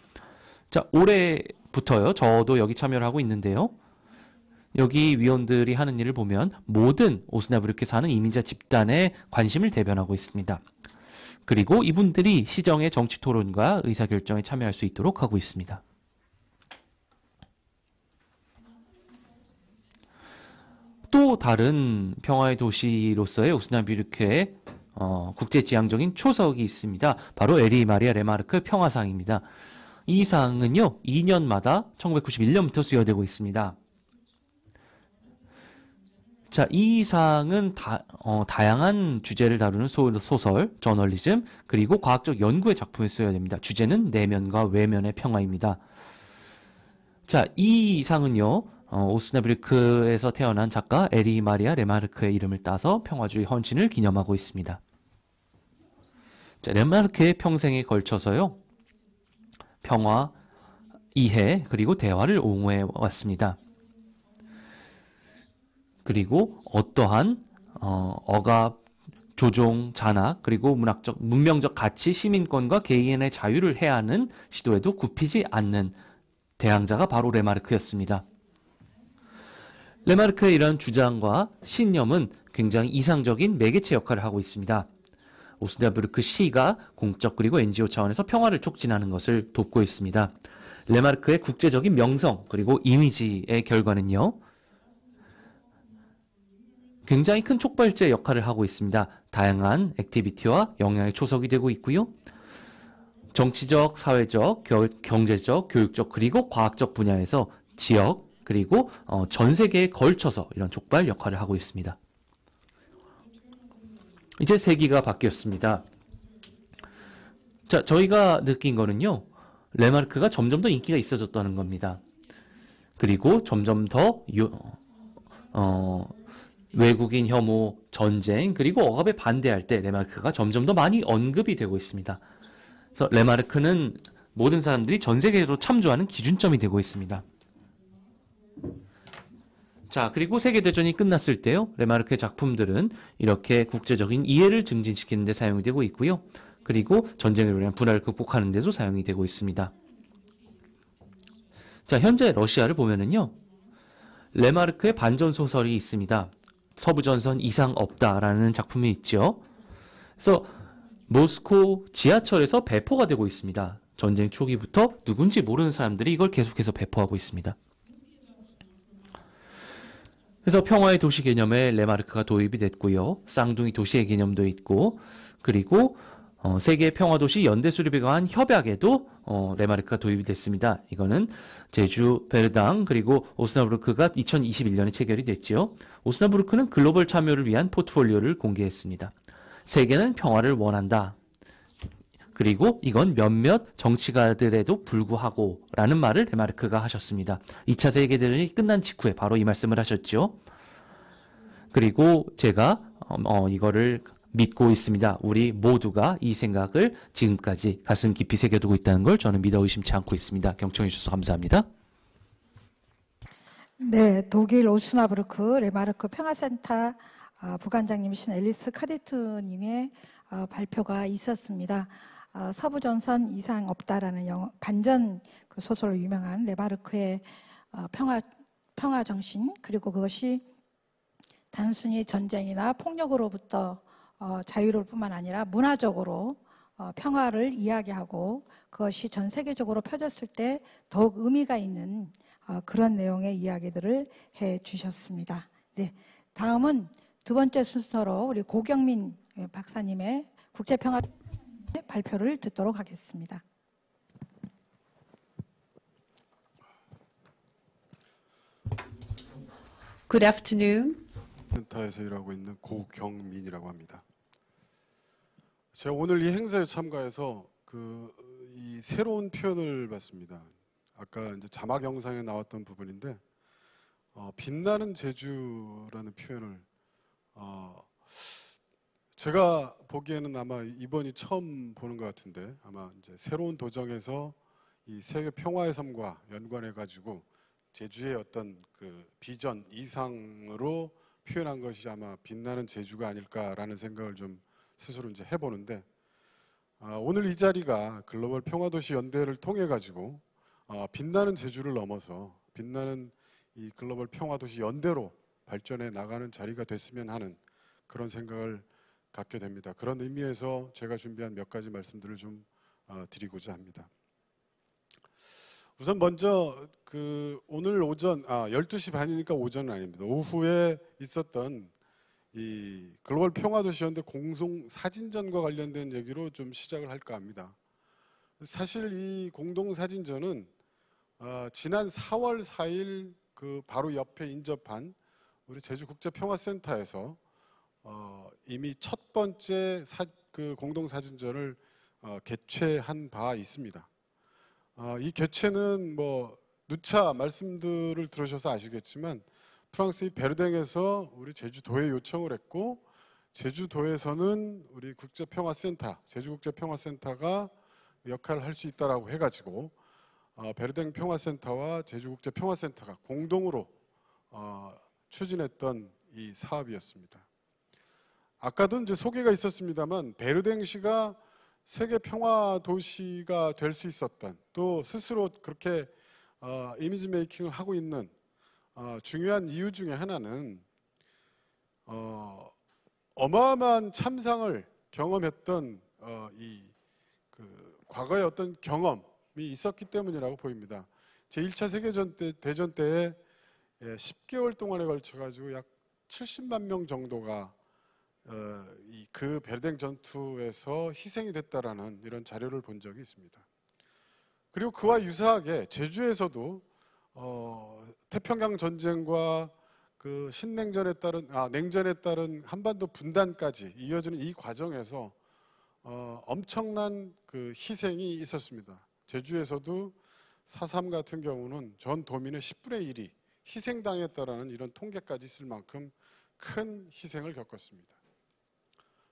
자, 올해부터요, 저도 여기 참여를 하고 있는데요. 여기 위원들이 하는 일을 보면 모든 오스나부르크에 사는 이민자 집단의 관심을 대변하고 있습니다. 그리고 이분들이 시정의 정치 토론과 의사결정에 참여할 수 있도록 하고 있습니다. 또 다른 평화의 도시로서의 오스나부르크의 국제지향적인 초석이 있습니다. 바로 에리 마리아 레마르크 평화상입니다. 이 상은요, 2년마다 1991년부터 수여되고 있습니다. 자, 이 상은 다양한 주제를 다루는 소설, 저널리즘, 그리고 과학적 연구의 작품에 쓰여야 됩니다. 주제는 내면과 외면의 평화입니다. 자, 이 상은요, 오스나부르크에서 태어난 작가 에리 마리아 레마르크의 이름을 따서 평화주의 헌신을 기념하고 있습니다. 자, 레마르크의 평생에 걸쳐서요, 평화, 이해, 그리고 대화를 옹호해 왔습니다. 그리고 어떠한 억압, 조종, 잔악, 그리고 문명적 가치, 시민권과 개인의 자유를 해하는 시도에도 굽히지 않는 대항자가 바로 레마르크였습니다. 레마르크의 이런 주장과 신념은 굉장히 이상적인 매개체 역할을 하고 있습니다. 오스나부르크 시가 공적 그리고 NGO 차원에서 평화를 촉진하는 것을 돕고 있습니다. 레마르크의 국제적인 명성 그리고 이미지의 결과는요, 굉장히 큰 촉발제 역할을 하고 있습니다. 다양한 액티비티와 영향의 초석이 되고 있고요. 정치적, 사회적, 경제적, 교육적, 그리고 과학적 분야에서 지역, 그리고 전 세계에 걸쳐서 이런 촉발 역할을 하고 있습니다. 이제 세기가 바뀌었습니다. 자, 저희가 느낀 거는요, 레마르크가 점점 더 인기가 있어졌다는 겁니다. 그리고 점점 더 외국인 혐오, 전쟁, 그리고 억압에 반대할 때 레마르크가 점점 더 많이 언급이 되고 있습니다. 그래서 레마르크는 모든 사람들이 전 세계로 참조하는 기준점이 되고 있습니다. 자, 그리고 세계대전이 끝났을 때요, 레마르크의 작품들은 이렇게 국제적인 이해를 증진시키는 데 사용이 되고 있고요. 그리고 전쟁으로 인한 분화를 극복하는 데도 사용이 되고 있습니다. 자, 현재 러시아를 보면은요, 레마르크의 반전소설이 있습니다. 서부전선 이상 없다라는 작품이 있죠. 그래서 모스코 지하철에서 배포가 되고 있습니다. 전쟁 초기부터 누군지 모르는 사람들이 이걸 계속해서 배포하고 있습니다. 그래서 평화의 도시 개념에 레마르크가 도입이 됐고요. 쌍둥이 도시의 개념도 있고, 그리고 세계 평화도시 연대 수립에 관한 협약에도 레마르크가 도입이 됐습니다. 이거는 제주, 베르당, 그리고 오스나부르크가 2021년에 체결이 됐죠. 오스나부르크는 글로벌 참여를 위한 포트폴리오를 공개했습니다. 세계는 평화를 원한다. 그리고 이건 몇몇 정치가들에도 불구하고 라는 말을 레마르크가 하셨습니다. 2차 세계대전이 끝난 직후에 바로 이 말씀을 하셨죠. 그리고 제가 이거를 믿고 있습니다. 우리 모두가 이 생각을 지금까지 가슴 깊이 새겨두고 있다는 걸 저는 믿어 의심치 않고 있습니다. 경청해 주셔서 감사합니다. 네, 독일 오스나부르크 레마르크 평화센터 부관장님이신 앨리스 카디트님의 발표가 있었습니다. 서부전선 이상 없다라는 반전 그 소설로 유명한 레마르크의 평화 정신, 그리고 그것이 단순히 전쟁이나 폭력으로부터 자유로울 뿐만 아니라 문화적으로 평화를 이야기하고 그것이 전 세계적으로 펴졌을 때 더욱 의미가 있는 그런 내용의 이야기들을 해 주셨습니다. 네, 다음은 두 번째 순서로 우리 고경민 박사님의 국제평화 발표를 듣도록 하겠습니다. Good afternoon. 센터에서 일하고 있는 고경민이라고 합니다. 제가 오늘 이 행사에 참가해서 이 새로운 표현을 봤습니다. 아까 이제 자막 영상에 나왔던 부분인데 빛나는 제주라는 표현을 제가 보기에는 아마 이번이 처음 보는 것 같은데, 아마 이제 새로운 도정에서 이 세계 평화의 섬과 연관해 가지고 제주의 어떤 그 비전 이상으로 표현한 것이 아마 빛나는 제주가 아닐까라는 생각을 좀 스스로 이제 해보는데, 오늘 이 자리가 글로벌 평화도시 연대를 통해 가지고 빛나는 제주를 넘어서 빛나는 이 글로벌 평화도시 연대로 발전해 나가는 자리가 됐으면 하는 그런 생각을 갖게 됩니다. 그런 의미에서 제가 준비한 몇 가지 말씀들을 좀 드리고자 합니다. 우선 먼저 오늘 오전 12시 반이니까 오전은 아닙니다. 오후에 있었던 이 글로벌 평화도시 연대 공동 사진전과 관련된 얘기로 좀 시작을 할까 합니다. 사실 이 공동 사진전은 지난 4월 4일 그 바로 옆에 인접한 우리 제주국제평화센터에서 이미 첫 번째 공동 사진전을 개최한 바 있습니다. 이 개최는 뭐 누차 말씀들을 들으셔서 아시겠지만 프랑스의 베르댕에서 우리 제주도에 요청을 했고, 제주도에서는 우리 국제평화센터, 제주국제평화센터가 역할을 할 수 있다라고 해가지고 베르댕 평화센터와 제주국제평화센터가 공동으로 추진했던 이 사업이었습니다. 아까도 이제 소개가 있었습니다만 베르댕시가 세계 평화 도시가 될 수 있었던, 또 스스로 그렇게 이미지 메이킹을 하고 있는 중요한 이유 중에 하나는 어마어마한 참상을 경험했던 과거의 어떤 경험이 있었기 때문이라고 보입니다. 제1차 세계대전 때에 10개월 동안에 걸쳐 가지고 약 70만 명 정도가 그 베르댕 전투에서 희생이 됐다라는 이런 자료를 본 적이 있습니다. 그리고 그와 유사하게 제주에서도 태평양 전쟁과 그 신냉전에 따른 냉전에 따른 한반도 분단까지 이어지는 이 과정에서 엄청난 그 희생이 있었습니다. 제주에서도 4.3 같은 경우는 전 도민의 10분의 1이 희생당했다라는 이런 통계까지 있을 만큼 큰 희생을 겪었습니다.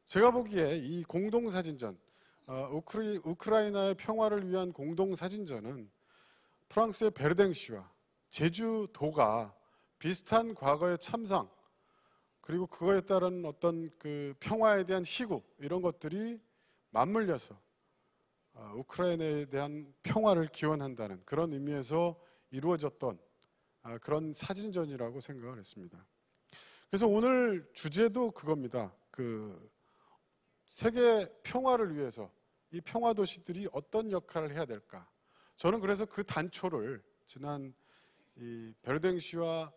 제가 보기에 이 공동사진전, 우크라이나의 평화를 위한 공동사진전은 프랑스의 베르댕시와 제주도가 비슷한 과거의 참상, 그리고 그거에 따른 어떤 그 평화에 대한 희구, 이런 것들이 맞물려서 우크라이나에 대한 평화를 기원한다는 그런 의미에서 이루어졌던 그런 사진전이라고 생각을 했습니다. 그래서 오늘 주제도 그겁니다. 그 세계 평화를 위해서 이 평화 도시들이 어떤 역할을 해야 될까? 저는 그래서 그 단초를 지난 이 베르댕시와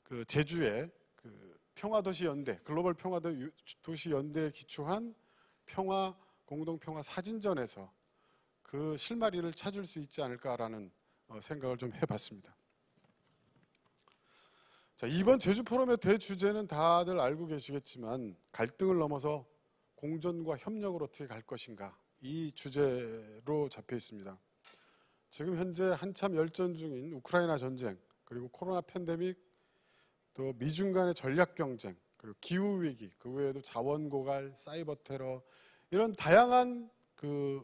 그 제주의 그 평화도시 연대, 글로벌 평화도시 연대에 기초한 공동평화 사진전에서 그 실마리를 찾을 수 있지 않을까라는 생각을 좀 해봤습니다. 자, 이번 제주 포럼의 대주제는 다들 알고 계시겠지만 갈등을 넘어서 공존과 협력으로 어떻게 갈 것인가, 이 주제로 잡혀 있습니다. 지금 현재 한참 열전 중인 우크라이나 전쟁, 그리고 코로나 팬데믹, 또 미중 간의 전략 경쟁, 그리고 기후 위기, 그 외에도 자원 고갈, 사이버 테러, 이런 다양한 그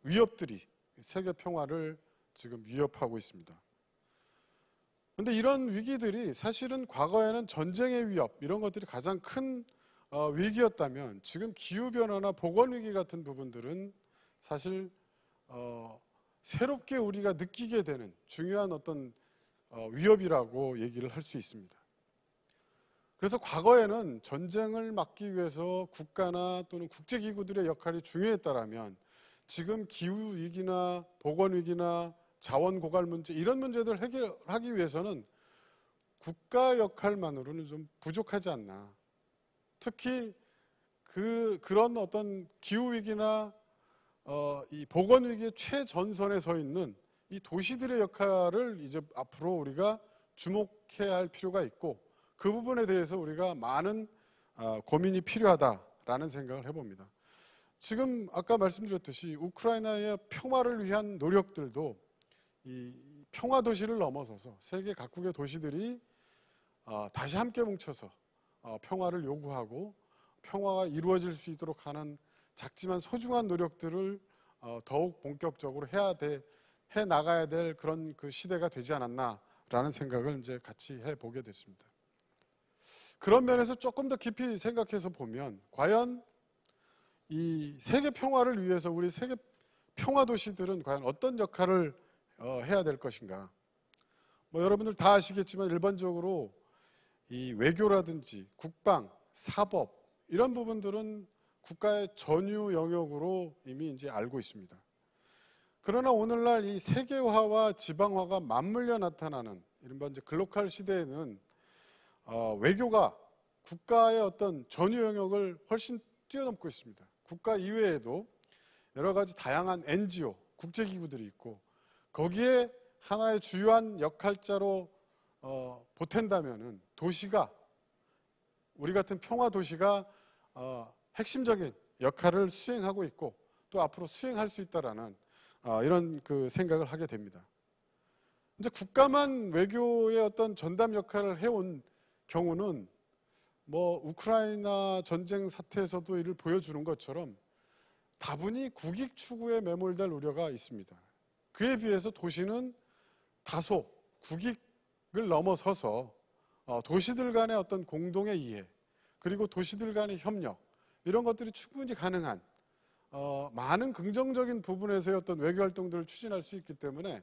위협들이 세계 평화를 지금 위협하고 있습니다. 그런데 이런 위기들이 사실은 과거에는 전쟁의 위협, 이런 것들이 가장 큰 위기였다면 지금 기후변화나 보건위기 같은 부분들은 사실 새롭게 우리가 느끼게 되는 중요한 어떤 위협이라고 얘기를 할 수 있습니다. 그래서 과거에는 전쟁을 막기 위해서 국가나 또는 국제기구들의 역할이 중요했다라면 지금 기후위기나 보건위기나 자원고갈 문제, 이런 문제들을 해결하기 위해서는 국가 역할만으로는 좀 부족하지 않나. 특히 그런 어떤 기후위기나 이 보건위기의 최전선에 서 있는 이 도시들의 역할을 이제 앞으로 우리가 주목해야 할 필요가 있고, 그 부분에 대해서 우리가 많은 고민이 필요하다라는 생각을 해봅니다. 지금 아까 말씀드렸듯이 우크라이나의 평화를 위한 노력들도 이 평화 도시를 넘어서서 세계 각국의 도시들이 다시 함께 뭉쳐서 평화를 요구하고 평화가 이루어질 수 있도록 하는 작지만 소중한 노력들을 더욱 본격적으로 해 나가야 될 그런 그 시대가 되지 않았나라는 생각을 이제 같이 해보게 됐습니다. 그런 면에서 조금 더 깊이 생각해서 보면 과연 이 세계 평화를 위해서 우리 세계 평화 도시들은 과연 어떤 역할을 해야 될 것인가? 뭐 여러분들 다 아시겠지만 일반적으로 이 외교라든지 국방, 사법 이런 부분들은 국가의 전유 영역으로 이미 이제 알고 있습니다. 그러나 오늘날 이 세계화와 지방화가 맞물려 나타나는 이른바 이제 글로컬 시대에는 외교가 국가의 어떤 전유 영역을 훨씬 뛰어넘고 있습니다. 국가 이외에도 여러 가지 다양한 NGO, 국제기구들이 있고 거기에 하나의 주요한 역할자로 보탠다면은 도시가, 우리 같은 평화 도시가 핵심적인 역할을 수행하고 있고 또 앞으로 수행할 수 있다라는 이런 그 생각을 하게 됩니다. 이제 국가만 외교의 어떤 전담 역할을 해온 경우는 뭐 우크라이나 전쟁 사태에서도 이를 보여주는 것처럼 다분히 국익 추구에 매몰될 우려가 있습니다. 그에 비해서 도시는 다소 국익을 넘어서서 도시들 간의 어떤 공동의 이해, 그리고 도시들 간의 협력, 이런 것들이 충분히 가능한 많은 긍정적인 부분에서의 어떤 외교 활동들을 추진할 수 있기 때문에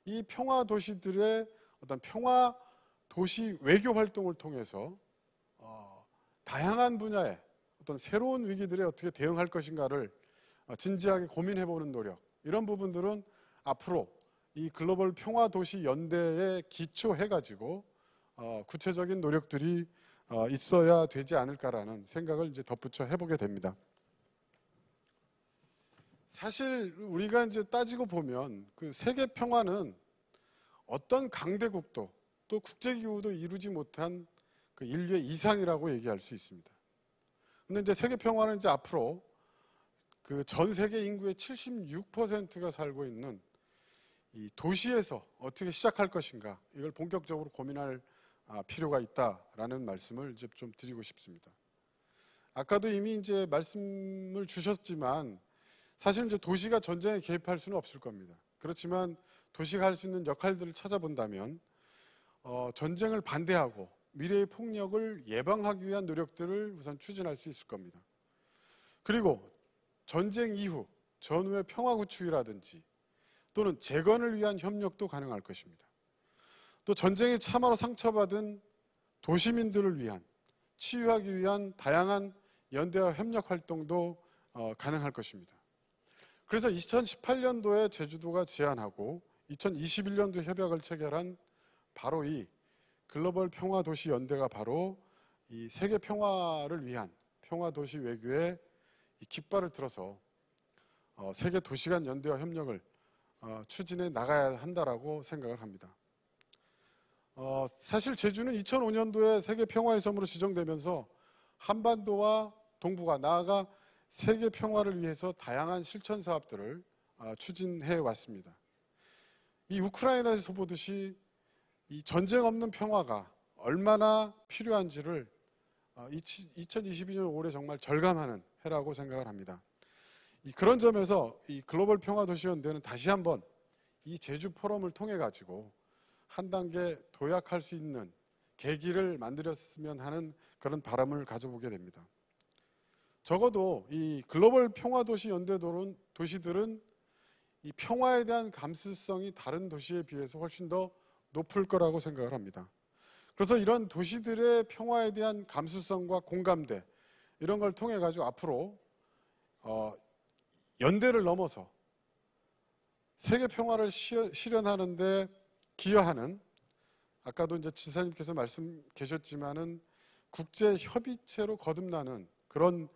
이 평화 도시들의 어떤 평화 도시 외교 활동을 통해서 다양한 분야의 어떤 새로운 위기들에 어떻게 대응할 것인가를 진지하게 고민해보는 노력, 이런 부분들은 앞으로 이 글로벌 평화 도시 연대에 기초해가지고 구체적인 노력들이 있어야 되지 않을까라는 생각을 이제 덧붙여 해보게 됩니다. 사실 우리가 이제 따지고 보면 그 세계 평화는 어떤 강대국도 또 국제기구도 이루지 못한 그 인류의 이상이라고 얘기할 수 있습니다. 근데 이제 세계 평화는 이제 앞으로 그 전 세계 인구의 76%가 살고 있는 이 도시에서 어떻게 시작할 것인가, 이걸 본격적으로 고민할 필요가 있다라는 말씀을 이제 좀 드리고 싶습니다. 아까도 이미 이제 말씀을 주셨지만 사실 이제 도시가 전쟁에 개입할 수는 없을 겁니다. 그렇지만 도시가 할 수 있는 역할들을 찾아본다면 전쟁을 반대하고 미래의 폭력을 예방하기 위한 노력들을 우선 추진할 수 있을 겁니다. 그리고 전쟁 이후 전후의 평화 구축이라든지 또는 재건을 위한 협력도 가능할 것입니다. 또 전쟁에 참화로 상처받은 도시민들을 위한 치유하기 위한 다양한 연대와 협력 활동도 가능할 것입니다. 그래서 2018년도에 제주도가 제안하고 2021년도에 협약을 체결한 바로 이 글로벌 평화도시 연대가 바로 이 세계 평화를 위한 평화도시 외교의 이 깃발을 들어서 세계 도시 간 연대와 협력을 추진해 나가야 한다라고 생각을 합니다. 사실 제주는 2005년도에 세계 평화의 섬으로 지정되면서 한반도와 동북아 나아가 세계 평화를 위해서 다양한 실천 사업들을 추진해 왔습니다. 이 우크라이나에서 보듯이 이 전쟁 없는 평화가 얼마나 필요한지를 2022년 올해 정말 절감하는 해라고 생각을 합니다. 그런 점에서 이 글로벌 평화도시연대는 다시 한번 이 제주 포럼을 통해 가지고 한 단계 도약할 수 있는 계기를 만들었으면 하는 그런 바람을 가져보게 됩니다. 적어도 이 글로벌 평화도시 도시들은 이 평화에 대한 감수성이 다른 도시에 비해서 훨씬 더 높을 거라고 생각을 합니다. 그래서 이런 도시들의 평화에 대한 감수성과 공감대 이런 걸 통해 가지고 앞으로 연대를 넘어서 세계 평화를 실현하는 데 기여하는 아까도 이제 지사님께서 말씀 계셨지만은 국제 협의체로 거듭나는 그런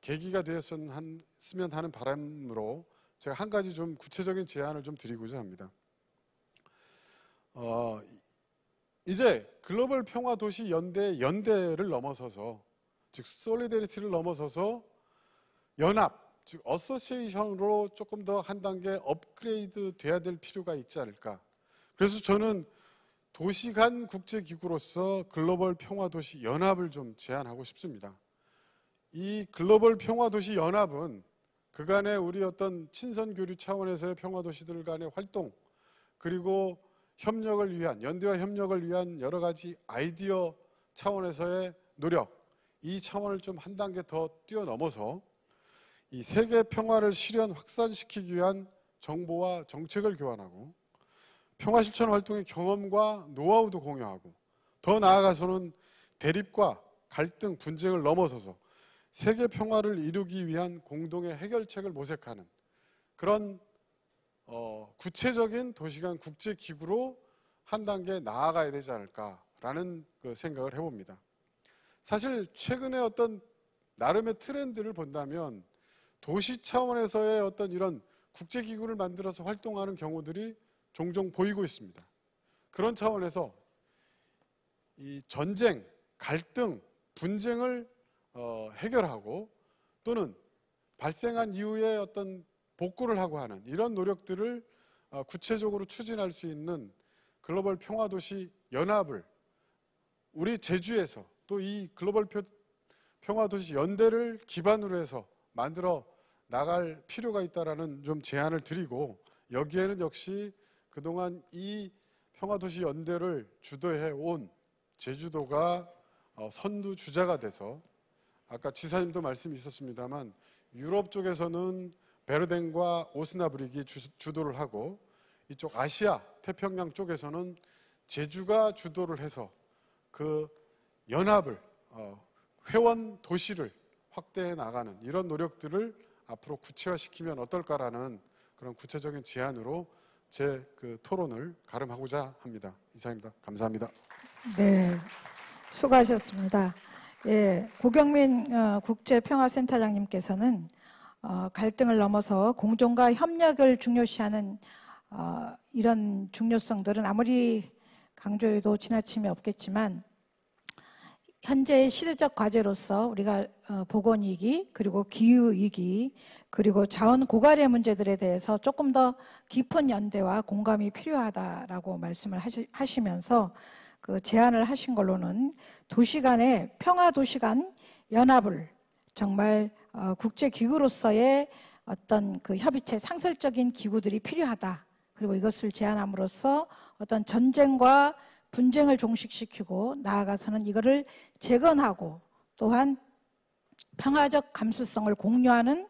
계기가 되었으면 하는 바람으로 제가 한 가지 좀 구체적인 제안을 좀 드리고자 합니다. 이제 글로벌 평화 도시 연대를 넘어서서 즉 솔리데리티를 넘어서서 연합 즉 어소시에이션으로 조금 더 한 단계 업그레이드 돼야 될 필요가 있지 않을까. 그래서 저는 도시 간 국제기구로서 글로벌 평화도시 연합을 좀 제안하고 싶습니다. 이 글로벌 평화도시 연합은 그간의 우리 어떤 친선교류 차원에서의 평화도시들 간의 활동 그리고 협력을 위한 연대와 협력을 위한 여러 가지 아이디어 차원에서의 노력 이 차원을 좀 한 단계 더 뛰어넘어서 이 세계 평화를 실현 확산시키기 위한 정보와 정책을 교환하고 평화 실천 활동의 경험과 노하우도 공유하고 더 나아가서는 대립과 갈등, 분쟁을 넘어서서 세계 평화를 이루기 위한 공동의 해결책을 모색하는 그런 구체적인 도시간 국제기구로 한 단계 나아가야 되지 않을까라는 그 생각을 해봅니다. 사실 최근에 어떤 나름의 트렌드를 본다면 도시 차원에서의 어떤 이런 국제기구를 만들어서 활동하는 경우들이 종종 보이고 있습니다. 그런 차원에서 이 전쟁, 갈등, 분쟁을 해결하고 또는 발생한 이후에 어떤 복구를 하고 하는 이런 노력들을 구체적으로 추진할 수 있는 글로벌 평화도시 연합을 우리 제주에서 또 이 글로벌 평화도시 연대를 기반으로 해서 만들어 나갈 필요가 있다라는 좀 제안을 드리고 여기에는 역시 그동안 이 평화도시 연대를 주도해 온 제주도가 선두 주자가 돼서 아까 지사님도 말씀이 있었습니다만 유럽 쪽에서는 베르덴과 오스나브릭이 주도를 하고 이쪽 아시아 태평양 쪽에서는 제주가 주도를 해서 그 연합을 회원 도시를 확대해 나가는 이런 노력들을 앞으로 구체화시키면 어떨까라는 그런 구체적인 제안으로 제 그 토론을 가름하고자 합니다. 이상입니다. 감사합니다. 네, 수고하셨습니다. 예, 고경민 국제평화센터장님께서는 갈등을 넘어서 공존과 협력을 중요시하는 이런 중요성들은 아무리 강조해도 지나침이 없겠지만 현재의 시대적 과제로서 우리가 보건위기 그리고 기후위기 그리고 자원 고갈의 문제들에 대해서 조금 더 깊은 연대와 공감이 필요하다라고 말씀을 하시면서 그 제안을 하신 걸로는 도시 간의 평화 도시 간 연합을 정말 국제 기구로서의 어떤 그 협의체 상설적인 기구들이 필요하다. 그리고 이것을 제안함으로써 어떤 전쟁과 분쟁을 종식시키고 나아가서는 이거를 재건하고 또한 평화적 감수성을 공유하는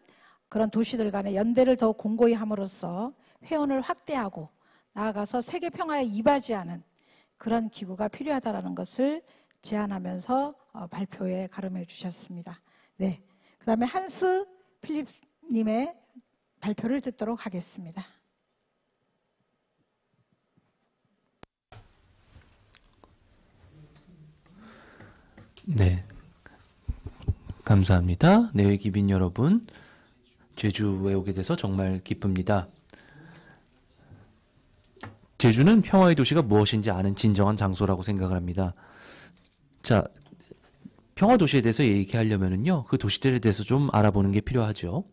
그런 도시들 간의 연대를 더욱 공고히 함으로써 회원을 확대하고 나아가서 세계 평화에 이바지하는 그런 기구가 필요하다는 것을 제안하면서 발표에 가름해 주셨습니다. 네, 그 다음에 한스 필립님의 발표를 듣도록 하겠습니다. 네, 감사합니다. 내외 기빈 여러분, 제주에 오게 돼서 정말 기쁩니다. 제주는 평화의 도시가 무엇인지 아는 진정한 장소라고 생각을 합니다. 자, 평화 도시에 대해서 얘기하려면은요, 그 도시들에 대해서 좀 알아보는 게 필요하죠.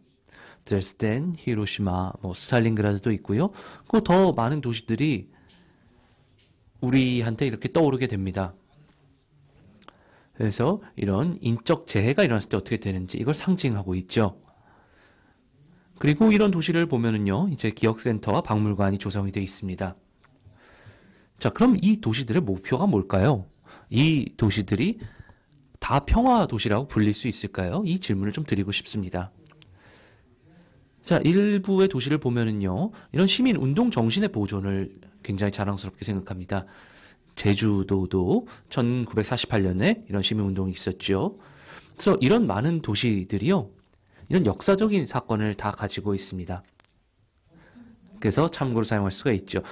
드레스덴, 히로시마, 스탈린그라드도 있고요. 그 더 많은 도시들이 우리한테 이렇게 떠오르게 됩니다. 그래서 이런 인적 재해가 일어났을 때 어떻게 되는지 이걸 상징하고 있죠. 그리고 이런 도시를 보면은요, 이제 기억센터와 박물관이 조성이 되어 있습니다. 자, 그럼 이 도시들의 목표가 뭘까요? 이 도시들이 다 평화 도시라고 불릴 수 있을까요? 이 질문을 좀 드리고 싶습니다. 자, 일부의 도시를 보면은요, 이런 시민 운동 정신의 보존을 굉장히 자랑스럽게 생각합니다. 제주도도 1948년에 이런 시민 운동이 있었죠. 그래서 이런 많은 도시들이요, 이런 역사적인 사건을 다 가지고 있습니다. 그래서 참고로 사용할 수가 있죠.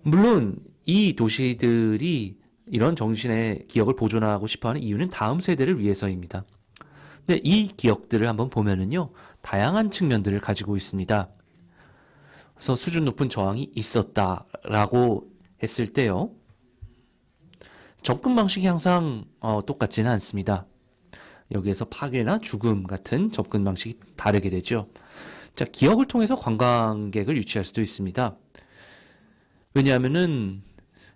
물론 이 도시들이 이런 정신의 기억을 보존하고 싶어하는 이유는 다음 세대를 위해서입니다. 근데 이 기억들을 한번 보면은요, 다양한 측면들을 가지고 있습니다. 그래서 수준 높은 저항이 있었다라고 했을 때요, 접근 방식이 항상 똑같지는 않습니다. 여기에서 파괴나 죽음 같은 접근 방식이 다르게 되죠. 자, 기억을 통해서 관광객을 유치할 수도 있습니다. 왜냐하면은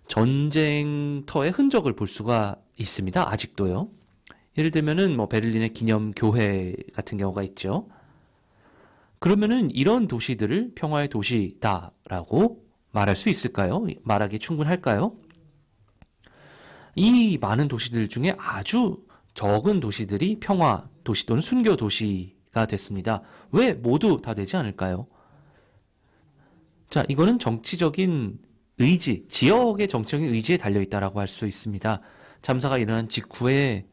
전쟁터의 흔적을 볼 수가 있습니다. 아직도요. 예를 들면은 베를린의 기념교회 같은 경우가 있죠. 그러면은 이런 도시들을 평화의 도시다라고 말할 수 있을까요? 말하기 충분할까요? 이 많은 도시들 중에 아주 적은 도시들이 평화 도시 또는 순교 도시가 됐습니다. 왜 모두 다 되지 않을까요? 자, 이거는 정치적인 의지, 지역의 정치적인 의지에 달려있다라고 할 수 있습니다. 참사가 일어난 직후에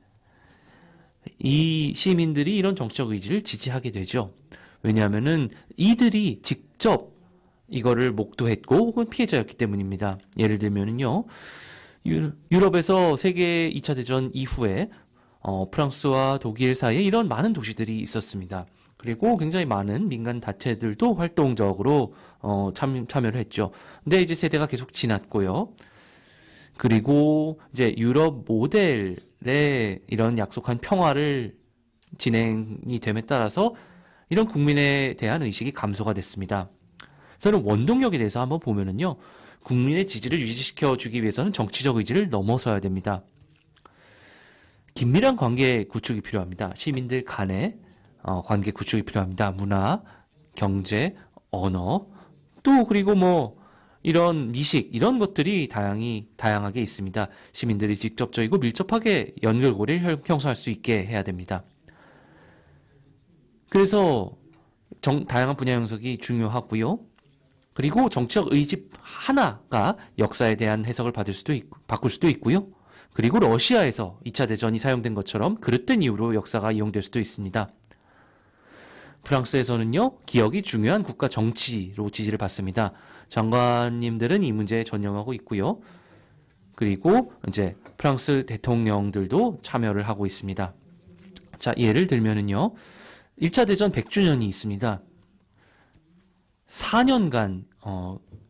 이 시민들이 이런 정치적 의지를 지지하게 되죠. 왜냐하면은 이들이 직접 이거를 목도했고 혹은 피해자였기 때문입니다. 예를 들면은요, 유럽에서 세계 2차 대전 이후에 프랑스와 독일 사이에 이런 많은 도시들이 있었습니다. 그리고 굉장히 많은 민간 단체들도 활동적으로 참여를 했죠. 근데 이제 세대가 계속 지났고요. 그리고 이제 유럽 모델의 이런 약속한 평화를 진행이 됨에 따라서 이런 국민에 대한 의식이 감소가 됐습니다. 저는 원동력에 대해서 한번 보면은요, 국민의 지지를 유지시켜 주기 위해서는 정치적 의지를 넘어서야 됩니다. 긴밀한 관계 구축이 필요합니다. 시민들 간의 관계 구축이 필요합니다. 문화, 경제, 언어, 또 그리고 이런 미식, 이런 것들이 다양하게 있습니다. 시민들이 직접적이고 밀접하게 연결고리를 형성할 수 있게 해야 됩니다. 그래서 다양한 분야 형성이 중요하고요. 그리고 정치적 의지 하나가 역사에 대한 해석을 바꿀 수도 있고요. 그리고 러시아에서 2차 대전이 사용된 것처럼 그릇된 이유로 역사가 이용될 수도 있습니다. 프랑스에서는요, 기억이 중요한 국가 정치로 지지를 받습니다. 장관님들은 이 문제에 전념하고 있고요. 그리고 이제 프랑스 대통령들도 참여를 하고 있습니다. 자, 예를 들면은요, 1차 대전 100주년이 있습니다. 4년간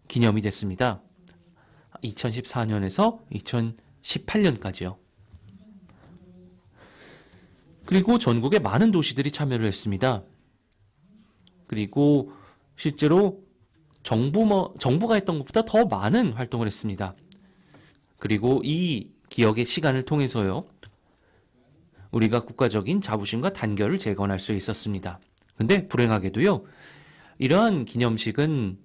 기념이 됐습니다. 2014년에서 2018년까지요. 그리고 전국의 많은 도시들이 참여를 했습니다. 그리고 실제로 정부가 했던 것보다 더 많은 활동을 했습니다. 그리고 이 기억의 시간을 통해서요. 우리가 국가적인 자부심과 단결을 재건할 수 있었습니다. 근데 불행하게도요. 이러한 기념식은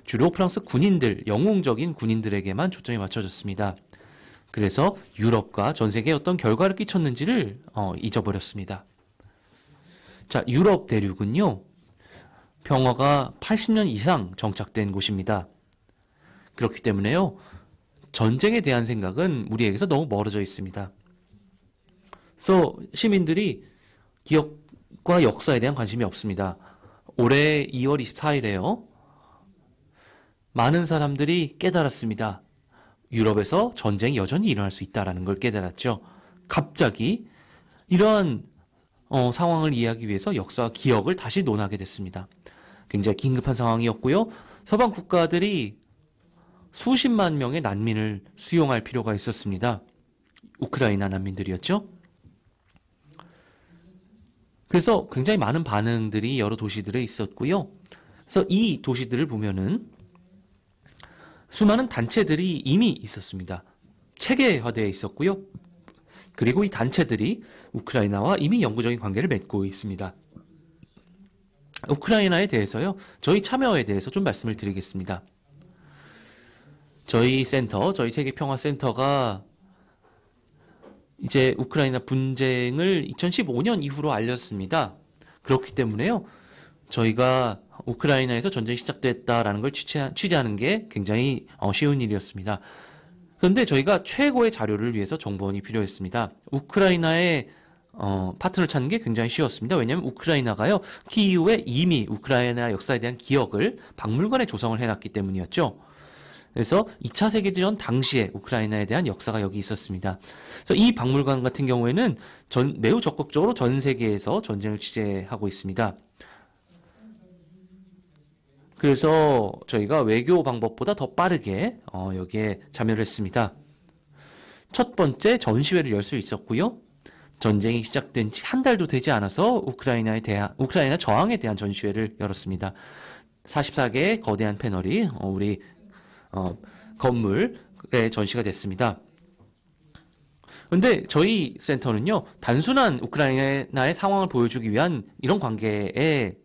주로 프랑스 군인들, 영웅적인 군인들에게만 초점이 맞춰졌습니다. 그래서 유럽과 전 세계에 어떤 결과를 끼쳤는지를 잊어버렸습니다. 자, 유럽 대륙은요. 평화가 80년 이상 정착된 곳입니다. 그렇기 때문에요. 전쟁에 대한 생각은 우리에게서 너무 멀어져 있습니다. 그래서 시민들이 기억과 역사에 대한 관심이 없습니다. 올해 2월 24일에요. 많은 사람들이 깨달았습니다. 유럽에서 전쟁이 여전히 일어날 수 있다는 걸 깨달았죠. 갑자기 이러한 상황을 이해하기 위해서 역사와 기억을 다시 논하게 됐습니다. 굉장히 긴급한 상황이었고요. 서방 국가들이 수십만 명의 난민을 수용할 필요가 있었습니다. 우크라이나 난민들이었죠. 그래서 굉장히 많은 반응들이 여러 도시들에 있었고요. 그래서 이 도시들을 보면은 수많은 단체들이 이미 있었습니다. 체계화되어 있었고요. 그리고 이 단체들이 우크라이나와 이미 영구적인 관계를 맺고 있습니다. 우크라이나에 대해서요. 저희 참여에 대해서 좀 말씀을 드리겠습니다. 저희 센터, 저희 세계평화센터가 이제 우크라이나 분쟁을 2015년 이후로 알렸습니다. 그렇기 때문에요. 저희가 우크라이나에서 전쟁이 시작됐다라는 걸 취재하는 게 굉장히 쉬운 일이었습니다. 그런데 저희가 최고의 자료를 위해서 정보원이 필요했습니다. 우크라이나의 파트너를 찾는 게 굉장히 쉬웠습니다. 왜냐하면 우크라이나가요. 키이우에 이미 우크라이나 역사에 대한 기억을 박물관에 조성을 해놨기 때문이었죠. 그래서 2차 세계대전 당시에 우크라이나에 대한 역사가 여기 있었습니다. 그래서 이 박물관 같은 경우에는 매우 적극적으로 전 세계에서 전쟁을 취재하고 있습니다. 그래서 저희가 외교 방법보다 더 빠르게 여기에 참여를 했습니다. 첫 번째 전시회를 열 수 있었고요. 전쟁이 시작된 지 한 달도 되지 않아서 우크라이나 저항에 대한 전시회를 열었습니다. 44개의 거대한 패널이 우리 건물에 전시가 됐습니다. 그런데 저희 센터는요. 단순한 우크라이나의 상황을 보여주기 위한 이런 관계에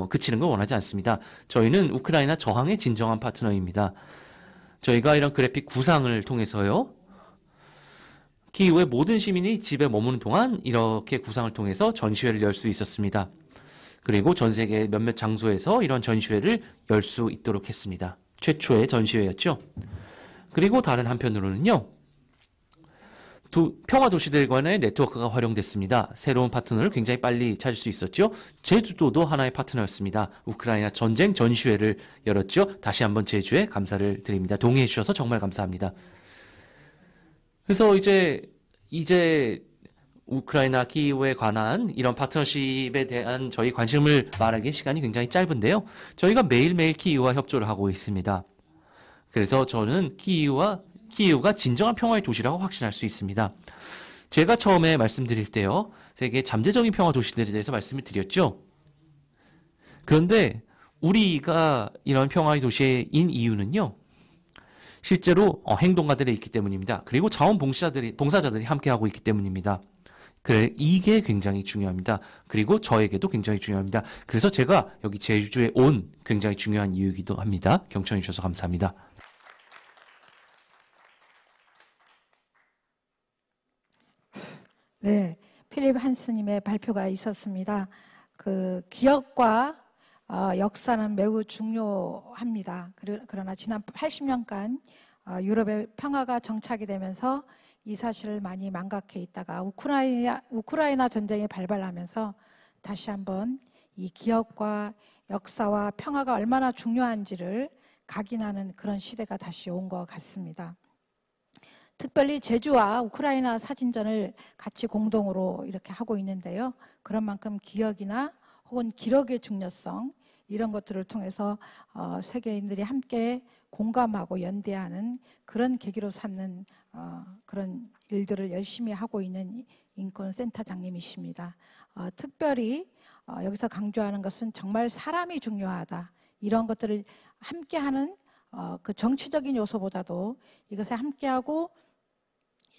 그치는 걸 원하지 않습니다. 저희는 우크라이나 저항의 진정한 파트너입니다. 저희가 이런 그래픽 구상을 통해서요. 키이우의 모든 시민이 집에 머무는 동안 이렇게 구상을 통해서 전시회를 열 수 있었습니다. 그리고 전 세계 몇몇 장소에서 이런 전시회를 열 수 있도록 했습니다. 최초의 전시회였죠. 그리고 다른 한편으로는요. 평화도시들 간의 네트워크가 활용됐습니다. 새로운 파트너를 굉장히 빨리 찾을 수 있었죠. 제주도도 하나의 파트너였습니다. 우크라이나 전쟁 전시회를 열었죠. 다시 한번 제주에 감사를 드립니다. 동의해 주셔서 정말 감사합니다. 그래서 이제 우크라이나 키이우에 관한 이런 파트너십에 대한 저희 관심을 말하기 시간이 굉장히 짧은데요. 저희가 매일매일 키이우와 협조를 하고 있습니다. 그래서 저는 키이우가 진정한 평화의 도시라고 확신할 수 있습니다. 제가 처음에 말씀드릴 때요. 세계 잠재적인 평화 도시들에 대해서 말씀을 드렸죠. 그런데 우리가 이런 평화의 도시인 이유는요. 실제로 행동가들이 있기 때문입니다. 그리고 봉사자들이 함께하고 있기 때문입니다. 그래, 이게 굉장히 중요합니다. 그리고 저에게도 굉장히 중요합니다. 그래서 제가 여기 제주에 온 굉장히 중요한 이유이기도 합니다. 경청해 주셔서 감사합니다. 네, 필립 한스님의 발표가 있었습니다. 그 기억과 역사는 매우 중요합니다. 그러나 지난 80년간 유럽의 평화가 정착이 되면서 이 사실을 많이 망각해 있다가 우크라이나 전쟁이 발발하면서 다시 한번 이 기억과 역사와 평화가 얼마나 중요한지를 각인하는 그런 시대가 다시 온 것 같습니다. 특별히 제주와 우크라이나 사진전을 같이 공동으로 이렇게 하고 있는데요. 그런 만큼 기억이나 혹은 기록의 중요성 이런 것들을 통해서 세계인들이 함께 공감하고 연대하는 그런 계기로 삼는 그런 일들을 열심히 하고 있는 인권센터장님이십니다. 특별히 여기서 강조하는 것은 정말 사람이 중요하다. 이런 것들을 함께하는 그 정치적인 요소보다도 이것에 함께하고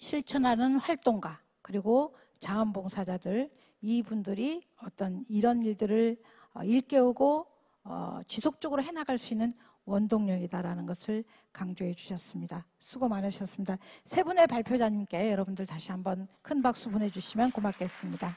실천하는 활동가 그리고 자원봉사자들 이분들이 어떤 이런 일들을 일깨우고 지속적으로 해나갈 수 있는 원동력이다라는 것을 강조해 주셨습니다. 수고 많으셨습니다. 세 분의 발표자님께 여러분들 다시 한번 큰 박수 보내주시면 고맙겠습니다.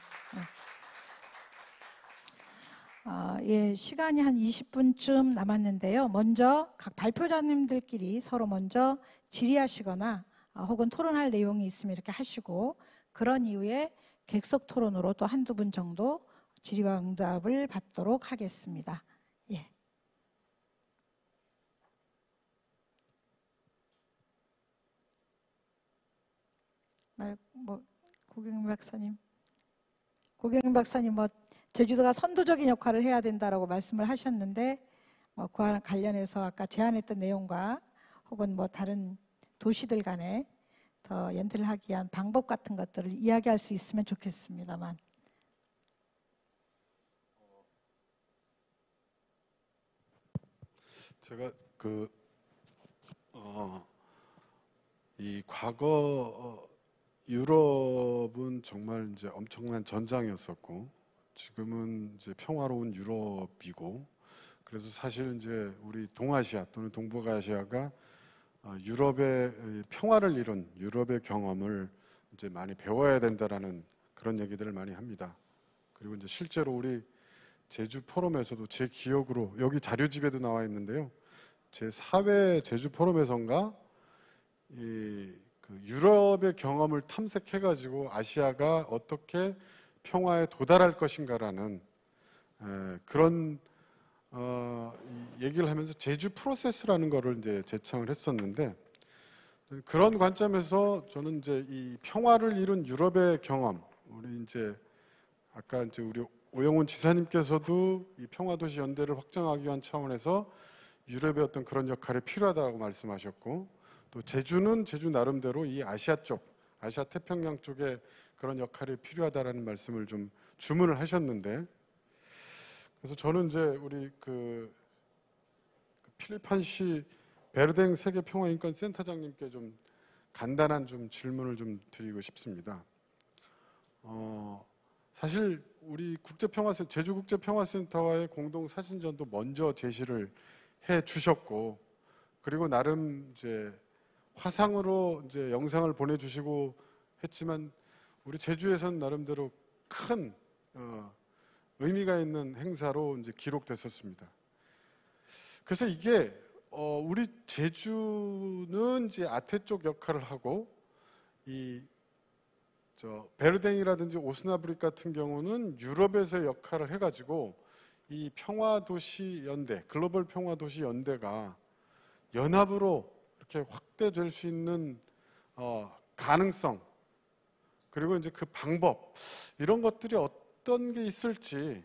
예, 시간이 한 20분쯤 남았는데요. 먼저 각 발표자님들끼리 서로 먼저 질의하시거나 혹은 토론할 내용이 있으면 이렇게 하시고 그런 이후에 객석 토론으로 또 한두 분 정도 질의와 응답을 받도록 하겠습니다. 예. 고경민 박사님 제주도가 선도적인 역할을 해야 된다라고 말씀을 하셨는데 그와 관련해서 아까 제안했던 내용과 혹은 다른 도시들 간에 더 연대를 하기 위한 방법 같은 것들을 이야기할 수 있으면 좋겠습니다만. 제가 이 과거 유럽은 정말 이제 엄청난 전장이었었고 지금은 이제 평화로운 유럽이고 그래서 사실 이제 우리 동아시아 또는 동북아시아가 유럽의 평화를 이룬 유럽의 경험을 이제 많이 배워야 된다라는 그런 얘기들을 많이 합니다. 그리고 이제 실제로 우리 제주 포럼에서도 제 기억으로 여기 자료집에도 나와 있는데요. 제 4회 제주 포럼에선가 그 유럽의 경험을 탐색해가지고 아시아가 어떻게 평화에 도달할 것인가라는 그런 얘기를 하면서 제주 프로세스라는 거를 이제 제창을 했었는데 그런 관점에서 저는 이제 이 평화를 이룬 유럽의 경험, 우리 이제 아까 이제 우리 오영훈 지사님께서도 이 평화도시 연대를 확장하기 위한 차원에서 유럽의 어떤 그런 역할이 필요하다고 말씀하셨고 또 제주는 제주 나름대로 이 아시아 쪽, 아시아 태평양 쪽에 그런 역할이 필요하다라는 말씀을 좀 주문을 하셨는데 그래서 저는 이제 우리 그 필리판시 베르댕 세계평화인권센터장님께 좀 간단한 좀 질문을 좀 드리고 싶습니다. 사실 우리 제주국제평화센터와의 공동 사진전도 먼저 제시를 해 주셨고 그리고 나름 이제 화상으로 이제 영상을 보내주시고 했지만 우리 제주에서는 나름대로 큰 의미가 있는 행사로 이제 기록됐었습니다. 그래서 이게 우리 제주는 이제 아태 쪽 역할을 하고 베르댕이라든지 오스나브릭 같은 경우는 유럽에서의 역할을 해가지고 이 평화도시 연대, 글로벌 평화도시 연대가 연합으로 이렇게 확대될 수 있는 가능성 그리고 이제 그 방법 이런 것들이 어떤 게 있을지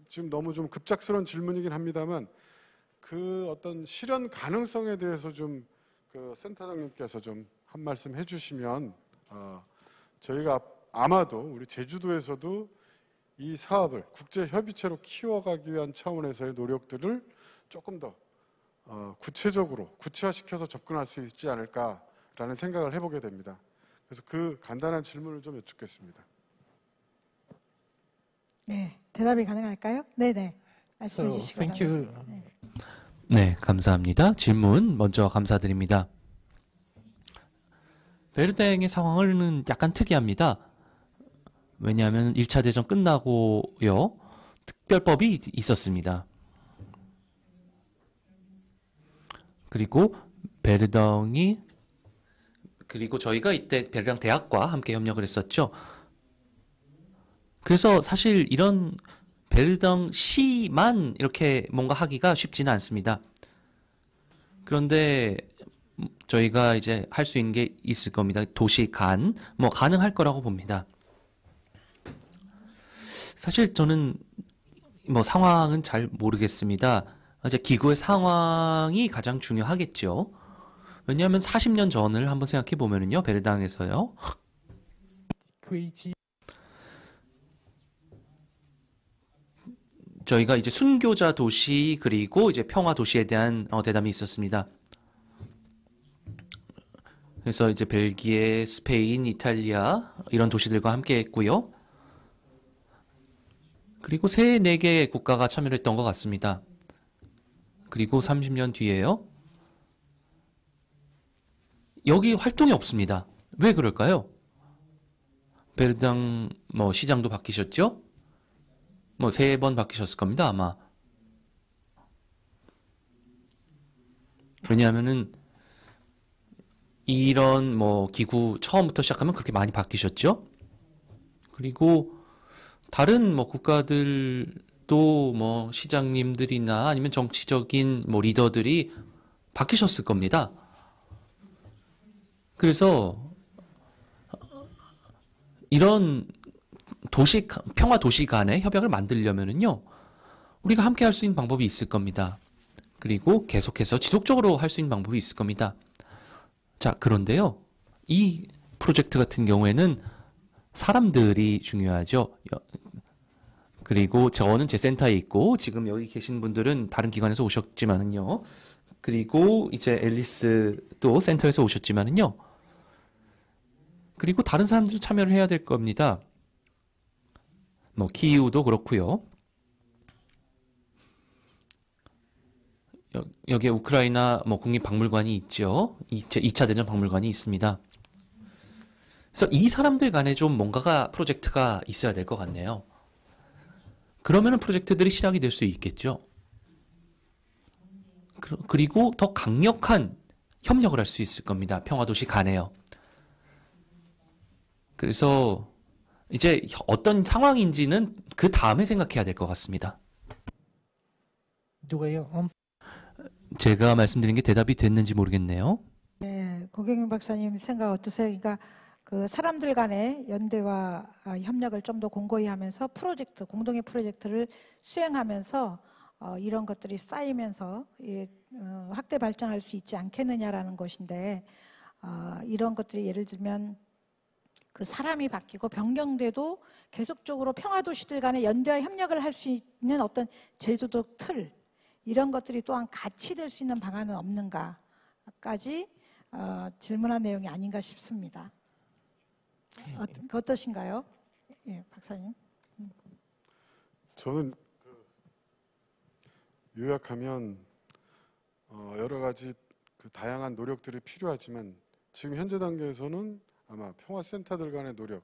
지금 너무 좀 급작스러운 질문이긴 합니다만 그 어떤 실현 가능성에 대해서 좀 그 센터장님께서 좀 한 말씀 해주시면 저희가 아마도 우리 제주도에서도 이 사업을 국제 협의체로 키워가기 위한 차원에서의 노력들을 조금 더 구체적으로 구체화시켜서 접근할 수 있지 않을까라는 생각을 해보게 됩니다. 그래서 그 간단한 질문을 좀 여쭙겠습니다. 네, 대답이 가능할까요? 네네, 말씀해 주시기 바랍니다. 네, 감사합니다. 질문 먼저 감사드립니다. 베르댕의 상황은 약간 특이합니다. 왜냐하면 1차 대전 끝나고요. 특별법이 있었습니다. 그리고 베르덩이 그리고 저희가 이때 베르당 대학과 함께 협력을 했었죠. 그래서 사실 이런 베르덩 시만 이렇게 뭔가 하기가 쉽지는 않습니다. 그런데 저희가 이제 할 수 있는 게 있을 겁니다. 도시 간, 가능할 거라고 봅니다. 사실 저는 상황은 잘 모르겠습니다. 이제 기구의 상황이 가장 중요하겠죠. 왜냐하면 40년 전을 한번 생각해 보면은요, 베르당에서요. 저희가 이제 순교자 도시 그리고 이제 평화 도시에 대한 대담이 있었습니다. 그래서 이제 벨기에, 스페인, 이탈리아 이런 도시들과 함께 했고요. 그리고 3-4개의 국가가 참여를 했던 것 같습니다. 그리고 30년 뒤에요. 여기 활동이 없습니다. 왜 그럴까요? 베르당 시장도 바뀌셨죠? 3번 바뀌셨을 겁니다, 아마. 왜냐하면은 이런 기구 처음부터 시작하면 그렇게 많이 바뀌셨죠? 그리고 다른 국가들도 시장님들이나 아니면 정치적인 리더들이 바뀌셨을 겁니다. 그래서 이런 평화 도시 간의 협약을 만들려면은요, 우리가 함께 할 수 있는 방법이 있을 겁니다. 그리고 계속해서 지속적으로 할 수 있는 방법이 있을 겁니다. 자, 그런데요, 이 프로젝트 같은 경우에는 사람들이 중요하죠. 그리고 저는 제 센터에 있고, 지금 여기 계신 분들은 다른 기관에서 오셨지만은요, 그리고 이제 앨리스도 센터에서 오셨지만은요, 그리고 다른 사람들도 참여를 해야 될 겁니다. 키이우도 그렇고요. 여기에 우크라이나 국립박물관이 있죠. 2차 대전 박물관이 있습니다. 그래서 이 사람들 간에 좀 뭔가가 프로젝트가 있어야 될 것 같네요. 그러면은 프로젝트들이 시작이 될 수 있겠죠. 그리고 더 강력한 협력을 할 수 있을 겁니다. 평화도시 간에요. 그래서 이제 어떤 상황인지는 그 다음에 생각해야 될 것 같습니다. 누가요? 제가 말씀드린 게 대답이 됐는지 모르겠네요. 네, 고경민 박사님 생각 어떠세요? 그러니까 그 사람들 간의 연대와 협력을 좀 더 공고히 하면서 공동의 프로젝트를 수행하면서 이런 것들이 쌓이면서 확대 발전할 수 있지 않겠느냐라는 것인데, 이런 것들이 예를 들면 그 사람이 바뀌고 변경돼도 계속적으로 평화도시들 간의 연대와 협력을 할 수 있는 어떤 제도적 틀, 이런 것들이 또한 같이 될 수 있는 방안은 없는가까지 질문한 내용이 아닌가 싶습니다. 어떠신가요? 예, 박사님. 저는 요약하면 여러 가지 다양한 노력들이 필요하지만 지금 현재 단계에서는 아마 평화센터들 간의 노력,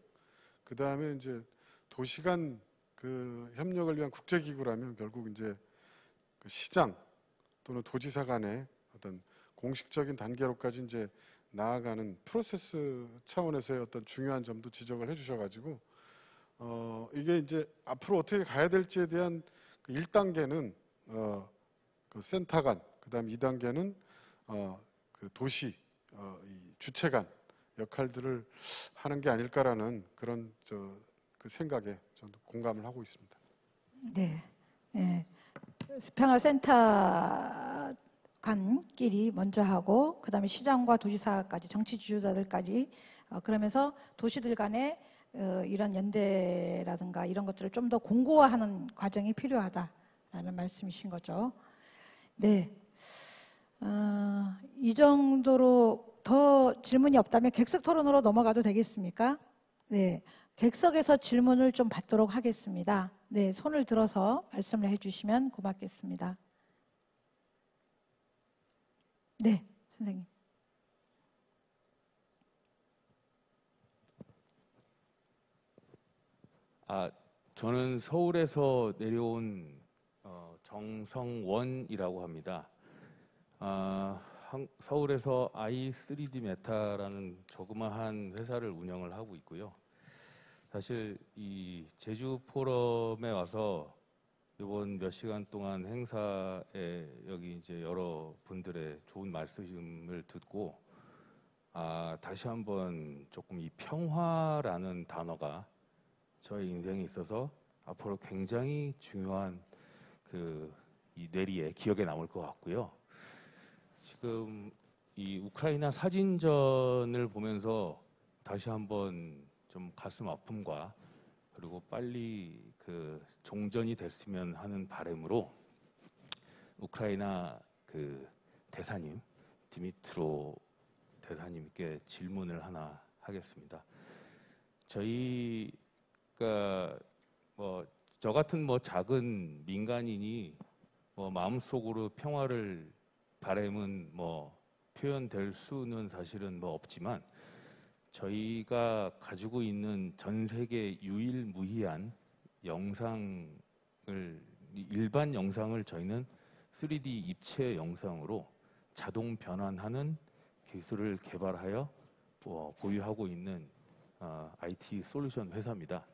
그 다음에 이제 도시 간 협력을 위한 국제기구라면 결국 이제 시장 또는 도지사 간의 어떤 공식적인 단계로까지 이제 나아가는 프로세스 차원에서의 어떤 중요한 점도 지적을 해주셔가지고 이게 이제 앞으로 어떻게 가야 될지에 대한 1단계는 그 센터 간, 그다음 2단계는 그 도시 이 주체 간 역할들을 하는 게 아닐까라는 그런 그 생각에 저도 공감을 하고 있습니다. 네, 네. 평화센터 간끼리 먼저 하고, 그 다음에 시장과 도지사까지, 정치 지도자들까지, 그러면서 도시들 간의 이런 연대라든가 이런 것들을 좀 더 공고화하는 과정이 필요하다라는 말씀이신 거죠. 네, 이 정도로 더 질문이 없다면 객석 토론으로 넘어가도 되겠습니까? 네, 객석에서 질문을 좀 받도록 하겠습니다. 네, 손을 들어서 말씀을 해주시면 고맙겠습니다. 네, 선생님. 저는 서울에서 내려온 정성원이라고 합니다. 서울에서 i3D 메타라는 조그마한 회사를 운영을 하고 있고요. 사실 이 제주 포럼에 와서 이번 몇 시간 동안 행사에 여기 이제 여러 분들의 좋은 말씀을 듣고 다시 한번 조금 이 평화라는 단어가 저의 인생에 있어서 앞으로 굉장히 중요한 이 뇌리에 기억에 남을 것 같고요. 지금 이 우크라이나 사진전을 보면서 다시 한번 좀 가슴 아픔과 그리고 빨리 종전이 됐으면 하는 바람으로 우크라이나 대사님 디미트로 대사님께 질문을 하나 하겠습니다. 저희가 뭐 저 같은 뭐 작은 민간인이 뭐 마음속으로 평화를 바람은 뭐 표현될 수는 사실은 뭐 없지만 저희가 가지고 있는 전 세계 유일무이한 영상을 일반 영상을 저희는 3D 입체 영상으로 자동 변환하는 기술을 개발하여 보유하고 있는 IT 솔루션 회사입니다.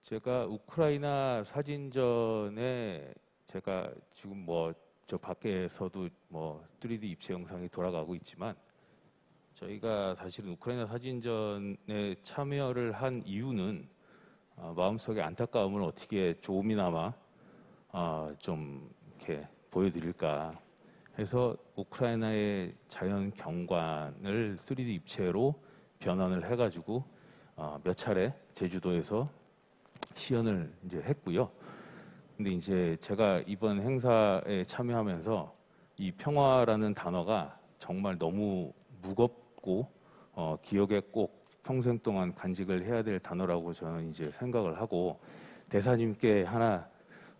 제가 우크라이나 사진전에 제가 지금 뭐 저 밖에서도 뭐 3D 입체 영상이 돌아가고 있지만 저희가 사실은 우크라이나 사진전에 참여를 한 이유는 마음속의 안타까움을 어떻게 조금이나마 좀 이렇게 보여드릴까 해서 우크라이나의 자연 경관을 3D 입체로 변환을 해가지고 몇 차례 제주도에서 시연을 이제 했고요. 근데 이제 제가 이번 행사에 참여하면서 이 평화라는 단어가 정말 너무 무겁고 기억에 꼭 평생 동안 간직을 해야 될 단어라고 저는 이제 생각을 하고 대사님께 하나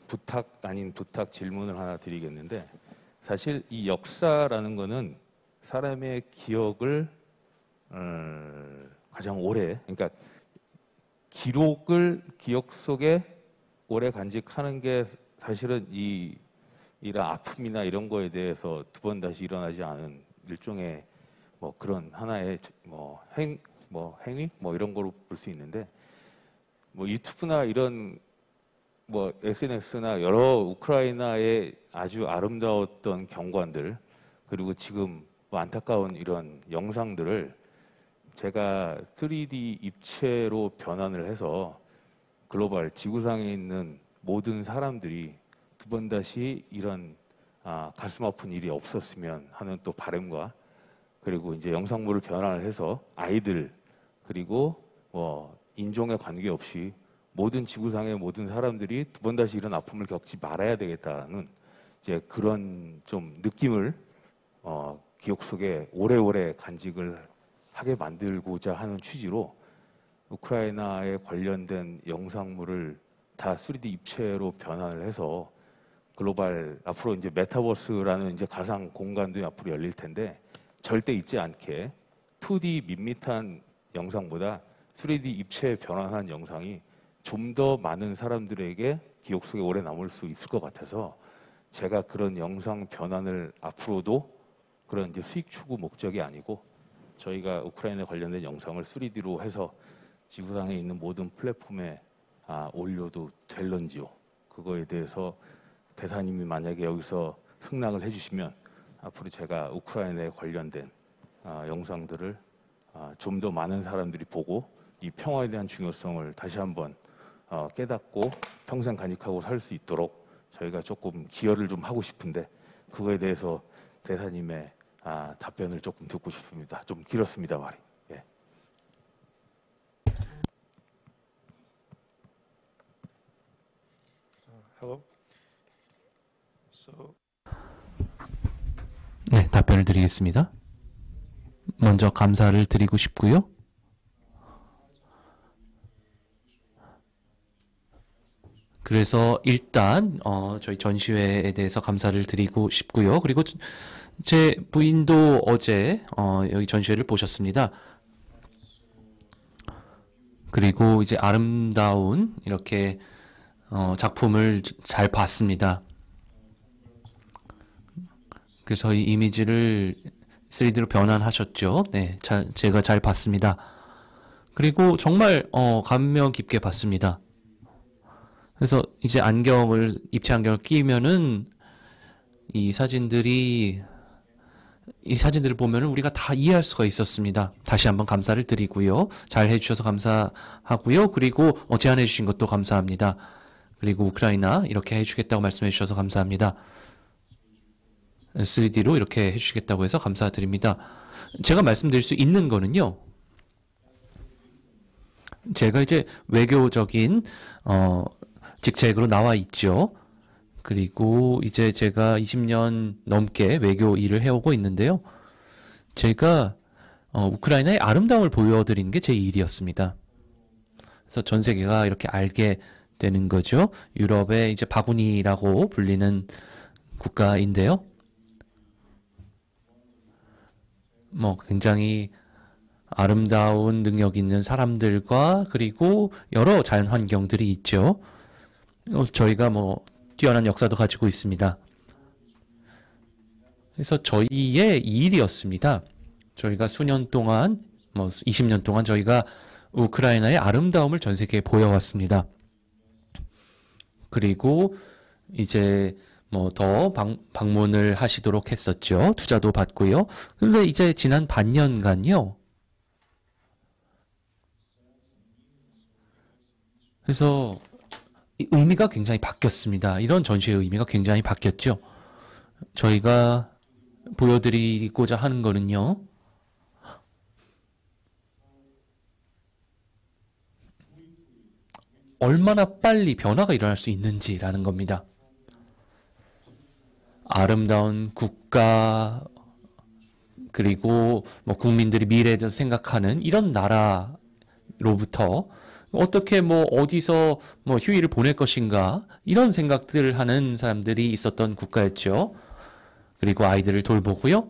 부탁 아닌 부탁 질문을 하나 드리겠는데 사실 이 역사라는 거는 사람의 기억을 가장 오래 그러니까 기억 속에 오래 간직하는 게 사실은 이런 아픔이나 이런 거에 대해서 두 번 다시 일어나지 않은 일종의 뭐 그런 하나의 행위 뭐 이런 거로 볼 수 있는데 뭐 유튜브나 이런 뭐 SNS나 여러 우크라이나의 아주 아름다웠던 경관들 그리고 지금 뭐 안타까운 이런 영상들을 제가 3D 입체로 변환을 해서 글로벌 지구상에 있는 모든 사람들이 두 번 다시 이런 가슴 아픈 일이 없었으면 하는 또 바람과 그리고 이제 영상물을 변환을 해서 아이들 그리고 뭐 인종에 관계없이 모든 지구상의 모든 사람들이 두 번 다시 이런 아픔을 겪지 말아야 되겠다는 이제 그런 좀 느낌을 기억 속에 오래오래 간직을 하게 만들고자 하는 취지로 우크라이나에 관련된 영상물을 다 3D 입체로 변환을 해서 글로벌 앞으로 이제 메타버스라는 이제 가상 공간도 앞으로 열릴 텐데 절대 잊지 않게 2D 밋밋한 영상보다 3D 입체 변환한 영상이 좀 더 많은 사람들에게 기억 속에 오래 남을 수 있을 것 같아서 제가 그런 영상 변환을 앞으로도 그런 이제 수익 추구 목적이 아니고 저희가 우크라이나 관련된 영상을 3D로 해서 지구상에 있는 모든 플랫폼에 올려도 될런지요. 그거에 대해서 대사님이 만약에 여기서 승낙을 해주시면 앞으로 제가 우크라이나에 관련된 영상들을 좀 더 많은 사람들이 보고 이 평화에 대한 중요성을 다시 한번 깨닫고 평생 간직하고 살 수 있도록 저희가 조금 기여를 좀 하고 싶은데 그거에 대해서 대사님의 답변을 조금 듣고 싶습니다. 좀 길었습니다, 말이. 예. Hello. 네, 답변을 드리겠습니다. 먼저 감사를 드리고 싶고요. 그래서 일단 저희 전시회에 대해서 감사를 드리고 싶고요. 그리고 제 부인도 어제 여기 전시회를 보셨습니다. 그리고 이제 아름다운 이렇게 작품을 잘 봤습니다. 그래서 이 이미지를 3D로 변환하셨죠. 네, 제가 잘 봤습니다. 그리고 정말 감명 깊게 봤습니다. 그래서 이제 입체 안경을 끼면은 이 사진들을 보면은 우리가 다 이해할 수가 있었습니다. 다시 한번 감사를 드리고요. 잘 해주셔서 감사하고요. 그리고 제안해 주신 것도 감사합니다. 그리고 우크라이나 이렇게 해주겠다고 말씀해 주셔서 감사합니다. 3D로 이렇게 해주시겠다고 해서 감사드립니다. 제가 말씀드릴 수 있는 거는요. 제가 이제 외교적인 직책으로 나와 있죠. 그리고 이제 제가 20년 넘게 외교 일을 해오고 있는데요. 제가 우크라이나의 아름다움을 보여드리는 게 제 일이었습니다. 그래서 전 세계가 이렇게 알게 되는 거죠. 유럽의 이제 바구니라고 불리는 국가인데요. 굉장히 아름다운 능력 있는 사람들과 그리고 여러 자연 환경들이 있죠. 저희가 뛰어난 역사도 가지고 있습니다. 그래서 저희의 일이었습니다. 저희가 수년 동안, 20년 동안 저희가 우크라이나의 아름다움을 전 세계에 보여왔습니다. 그리고 이제 더 방문을 하시도록 했었죠. 투자도 받고요. 근데 이제 지난 반년간요. 그래서 의미가 굉장히 바뀌었습니다. 이런 전시의 의미가 굉장히 바뀌었죠. 저희가 보여드리고자 하는 거는요. 얼마나 빨리 변화가 일어날 수 있는지라는 겁니다. 아름다운 국가 그리고 국민들이 미래에 대해서 생각하는 이런 나라로부터 어떻게 어디서 휴일을 보낼 것인가 이런 생각들을 하는 사람들이 있었던 국가였죠. 그리고 아이들을 돌보고요.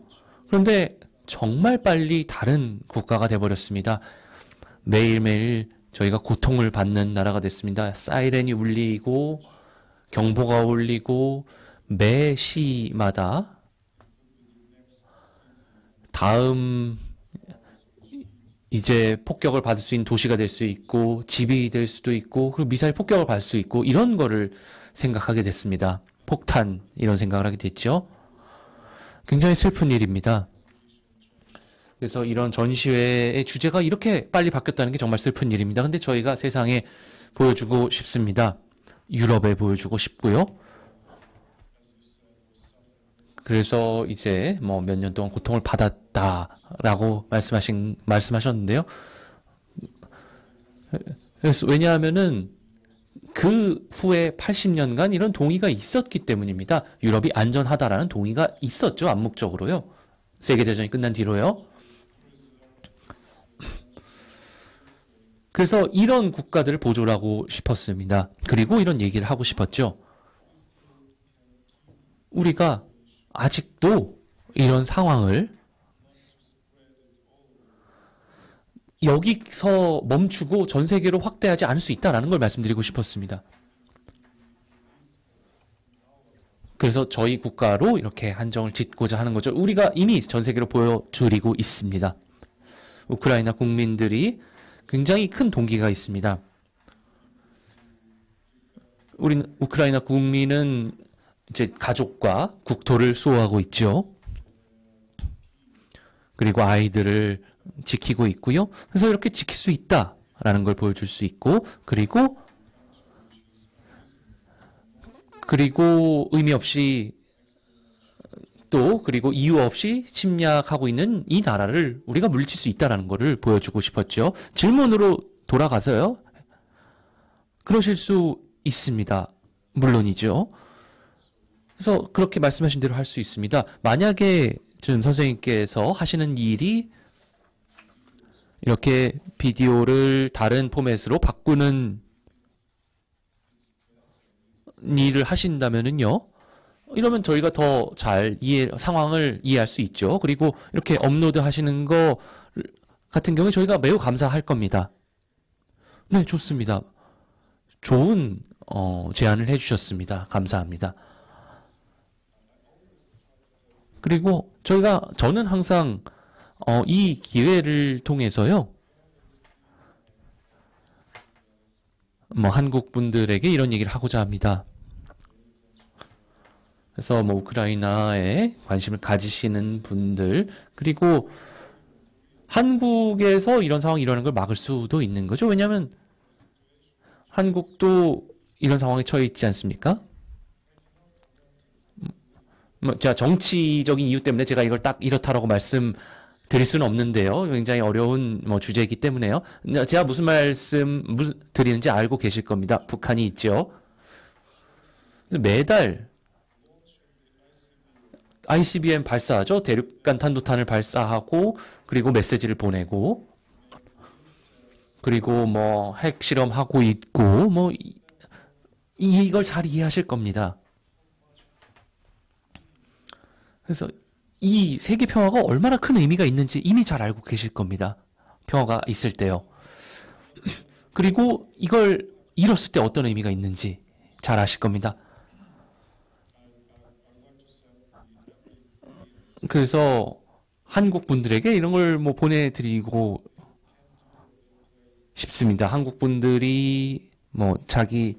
그런데 정말 빨리 다른 국가가 돼버렸습니다. 매일매일 저희가 고통을 받는 나라가 됐습니다. 사이렌이 울리고 경보가 울리고 매 시마다 다음 이제 폭격을 받을 수 있는 도시가 될 수 있고 집이 될 수도 있고 그리고 미사일 폭격을 받을 수 있고 이런 거를 생각하게 됐습니다. 폭탄 이런 생각을 하게 됐죠. 굉장히 슬픈 일입니다. 그래서 이런 전시회의 주제가 이렇게 빨리 바뀌었다는 게 정말 슬픈 일입니다. 근데 저희가 세상에 보여주고 싶습니다. 유럽에 보여주고 싶고요. 그래서 이제 몇 년 동안 고통을 받았다라고 말씀하셨는데요. 그래서 왜냐하면은 그 후에 80년간 이런 동의가 있었기 때문입니다. 유럽이 안전하다라는 동의가 있었죠. 암묵적으로요. 세계대전이 끝난 뒤로요. 그래서 이런 국가들을 보존하고 싶었습니다. 그리고 이런 얘기를 하고 싶었죠. 우리가 아직도 이런 상황을 여기서 멈추고 전 세계로 확대하지 않을 수 있다는 걸 말씀드리고 싶었습니다. 그래서 저희 국가로 이렇게 한정을 짓고자 하는 거죠. 우리가 이미 전 세계로 보여드리고 있습니다. 우크라이나 국민들이 굉장히 큰 동기가 있습니다. 우크라이나 국민은 이제 가족과 국토를 수호하고 있죠. 그리고 아이들을 지키고 있고요. 그래서 이렇게 지킬 수 있다라는 걸 보여줄 수 있고, 그리고 의미 없이 그리고 이유 없이 침략하고 있는 이 나라를 우리가 물리칠 수 있다라는 것을 보여주고 싶었죠. 질문으로 돌아가서요. 그러실 수 있습니다. 물론이죠. 그래서 그렇게 말씀하신 대로 할 수 있습니다. 만약에 지금 선생님께서 하시는 일이 이렇게 비디오를 다른 포맷으로 바꾸는 일을 하신다면은요. 이러면 저희가 더 잘 상황을 이해할 수 있죠. 그리고 이렇게 업로드 하시는 거 같은 경우에 저희가 매우 감사할 겁니다. 네, 좋습니다. 좋은 제안을 해주셨습니다. 감사합니다. 그리고 저는 항상 이 기회를 통해서요. 한국 분들에게 이런 얘기를 하고자 합니다. 그래서 우크라이나에 관심을 가지시는 분들, 그리고 한국에서 이런 상황이 일어나는 걸 막을 수도 있는 거죠. 왜냐하면 한국도 이런 상황에 처해 있지 않습니까? 제가 정치적인 이유 때문에 제가 이걸 딱 이렇다라고 말씀드릴 수는 없는데요. 굉장히 어려운 주제이기 때문에요. 제가 무슨 말씀 드리는지 알고 계실 겁니다. 북한이 있죠. 매달 ICBM 발사하죠. 대륙간 탄도탄을 발사하고 그리고 메시지를 보내고 그리고 뭐 핵 실험하고 있고 뭐 이걸 잘 이해하실 겁니다. 그래서 이 세계 평화가 얼마나 큰 의미가 있는지 이미 잘 알고 계실 겁니다. 평화가 있을 때요. 그리고 이걸 잃었을 때 어떤 의미가 있는지 잘 아실 겁니다. 그래서 한국 분들에게 이런 걸 뭐 보내드리고 싶습니다. 한국 분들이 뭐 자기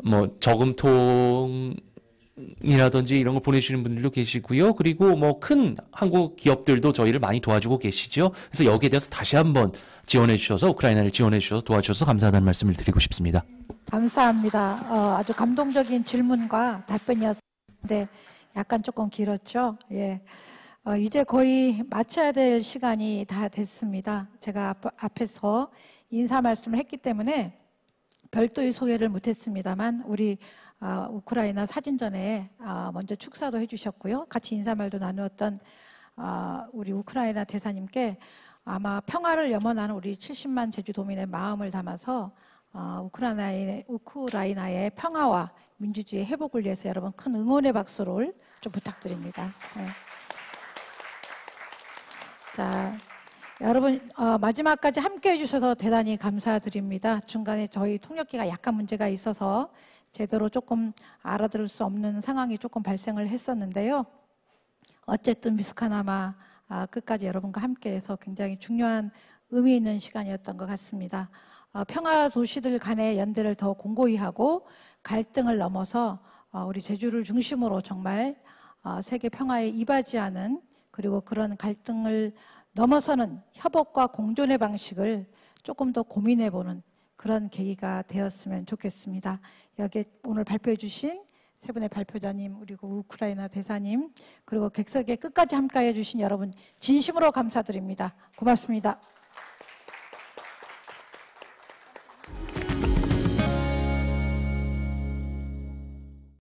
뭐 저금통이라든지 이런 걸 보내주시는 분들도 계시고요. 그리고 뭐 큰 한국 기업들도 저희를 많이 도와주고 계시죠. 그래서 여기에 대해서 다시 한번 지원해 주셔서 우크라이나를 지원해 주셔서 도와주셔서 감사하다는 말씀을 드리고 싶습니다. 감사합니다. 아주 감동적인 질문과 답변이었는데 약간 조금 길었죠. 예. 이제 거의 마쳐야 될 시간이 다 됐습니다. 제가 앞에서 인사 말씀을 했기 때문에 별도의 소개를 못했습니다만 우리 우크라이나 사진전에 먼저 축사도 해주셨고요. 같이 인사말도 나누었던 우리 우크라이나 대사님께 아마 평화를 염원하는 우리 70만 제주도민의 마음을 담아서 우크라이나의 평화와 민주주의 회복을 위해서 여러분 큰 응원의 박수를 좀 부탁드립니다. 네. 자, 여러분 마지막까지 함께해 주셔서 대단히 감사드립니다. 중간에 저희 통역기가 약간 문제가 있어서 제대로 조금 알아들을 수 없는 상황이 조금 발생을 했었는데요. 어쨌든 미스카나마 끝까지 여러분과 함께해서 굉장히 중요한 의미 있는 시간이었던 것 같습니다. 평화 도시들 간의 연대를 더 공고히 하고 갈등을 넘어서 우리 제주를 중심으로 정말 세계 평화에 이바지하는 그리고 그런 갈등을 넘어서는 협업과 공존의 방식을 조금 더 고민해보는 그런 계기가 되었으면 좋겠습니다. 여기 오늘 발표해 주신 세 분의 발표자님, 그리고 우크라이나 대사님, 그리고 객석에 끝까지 함께해 주신 여러분 진심으로 감사드립니다. 고맙습니다.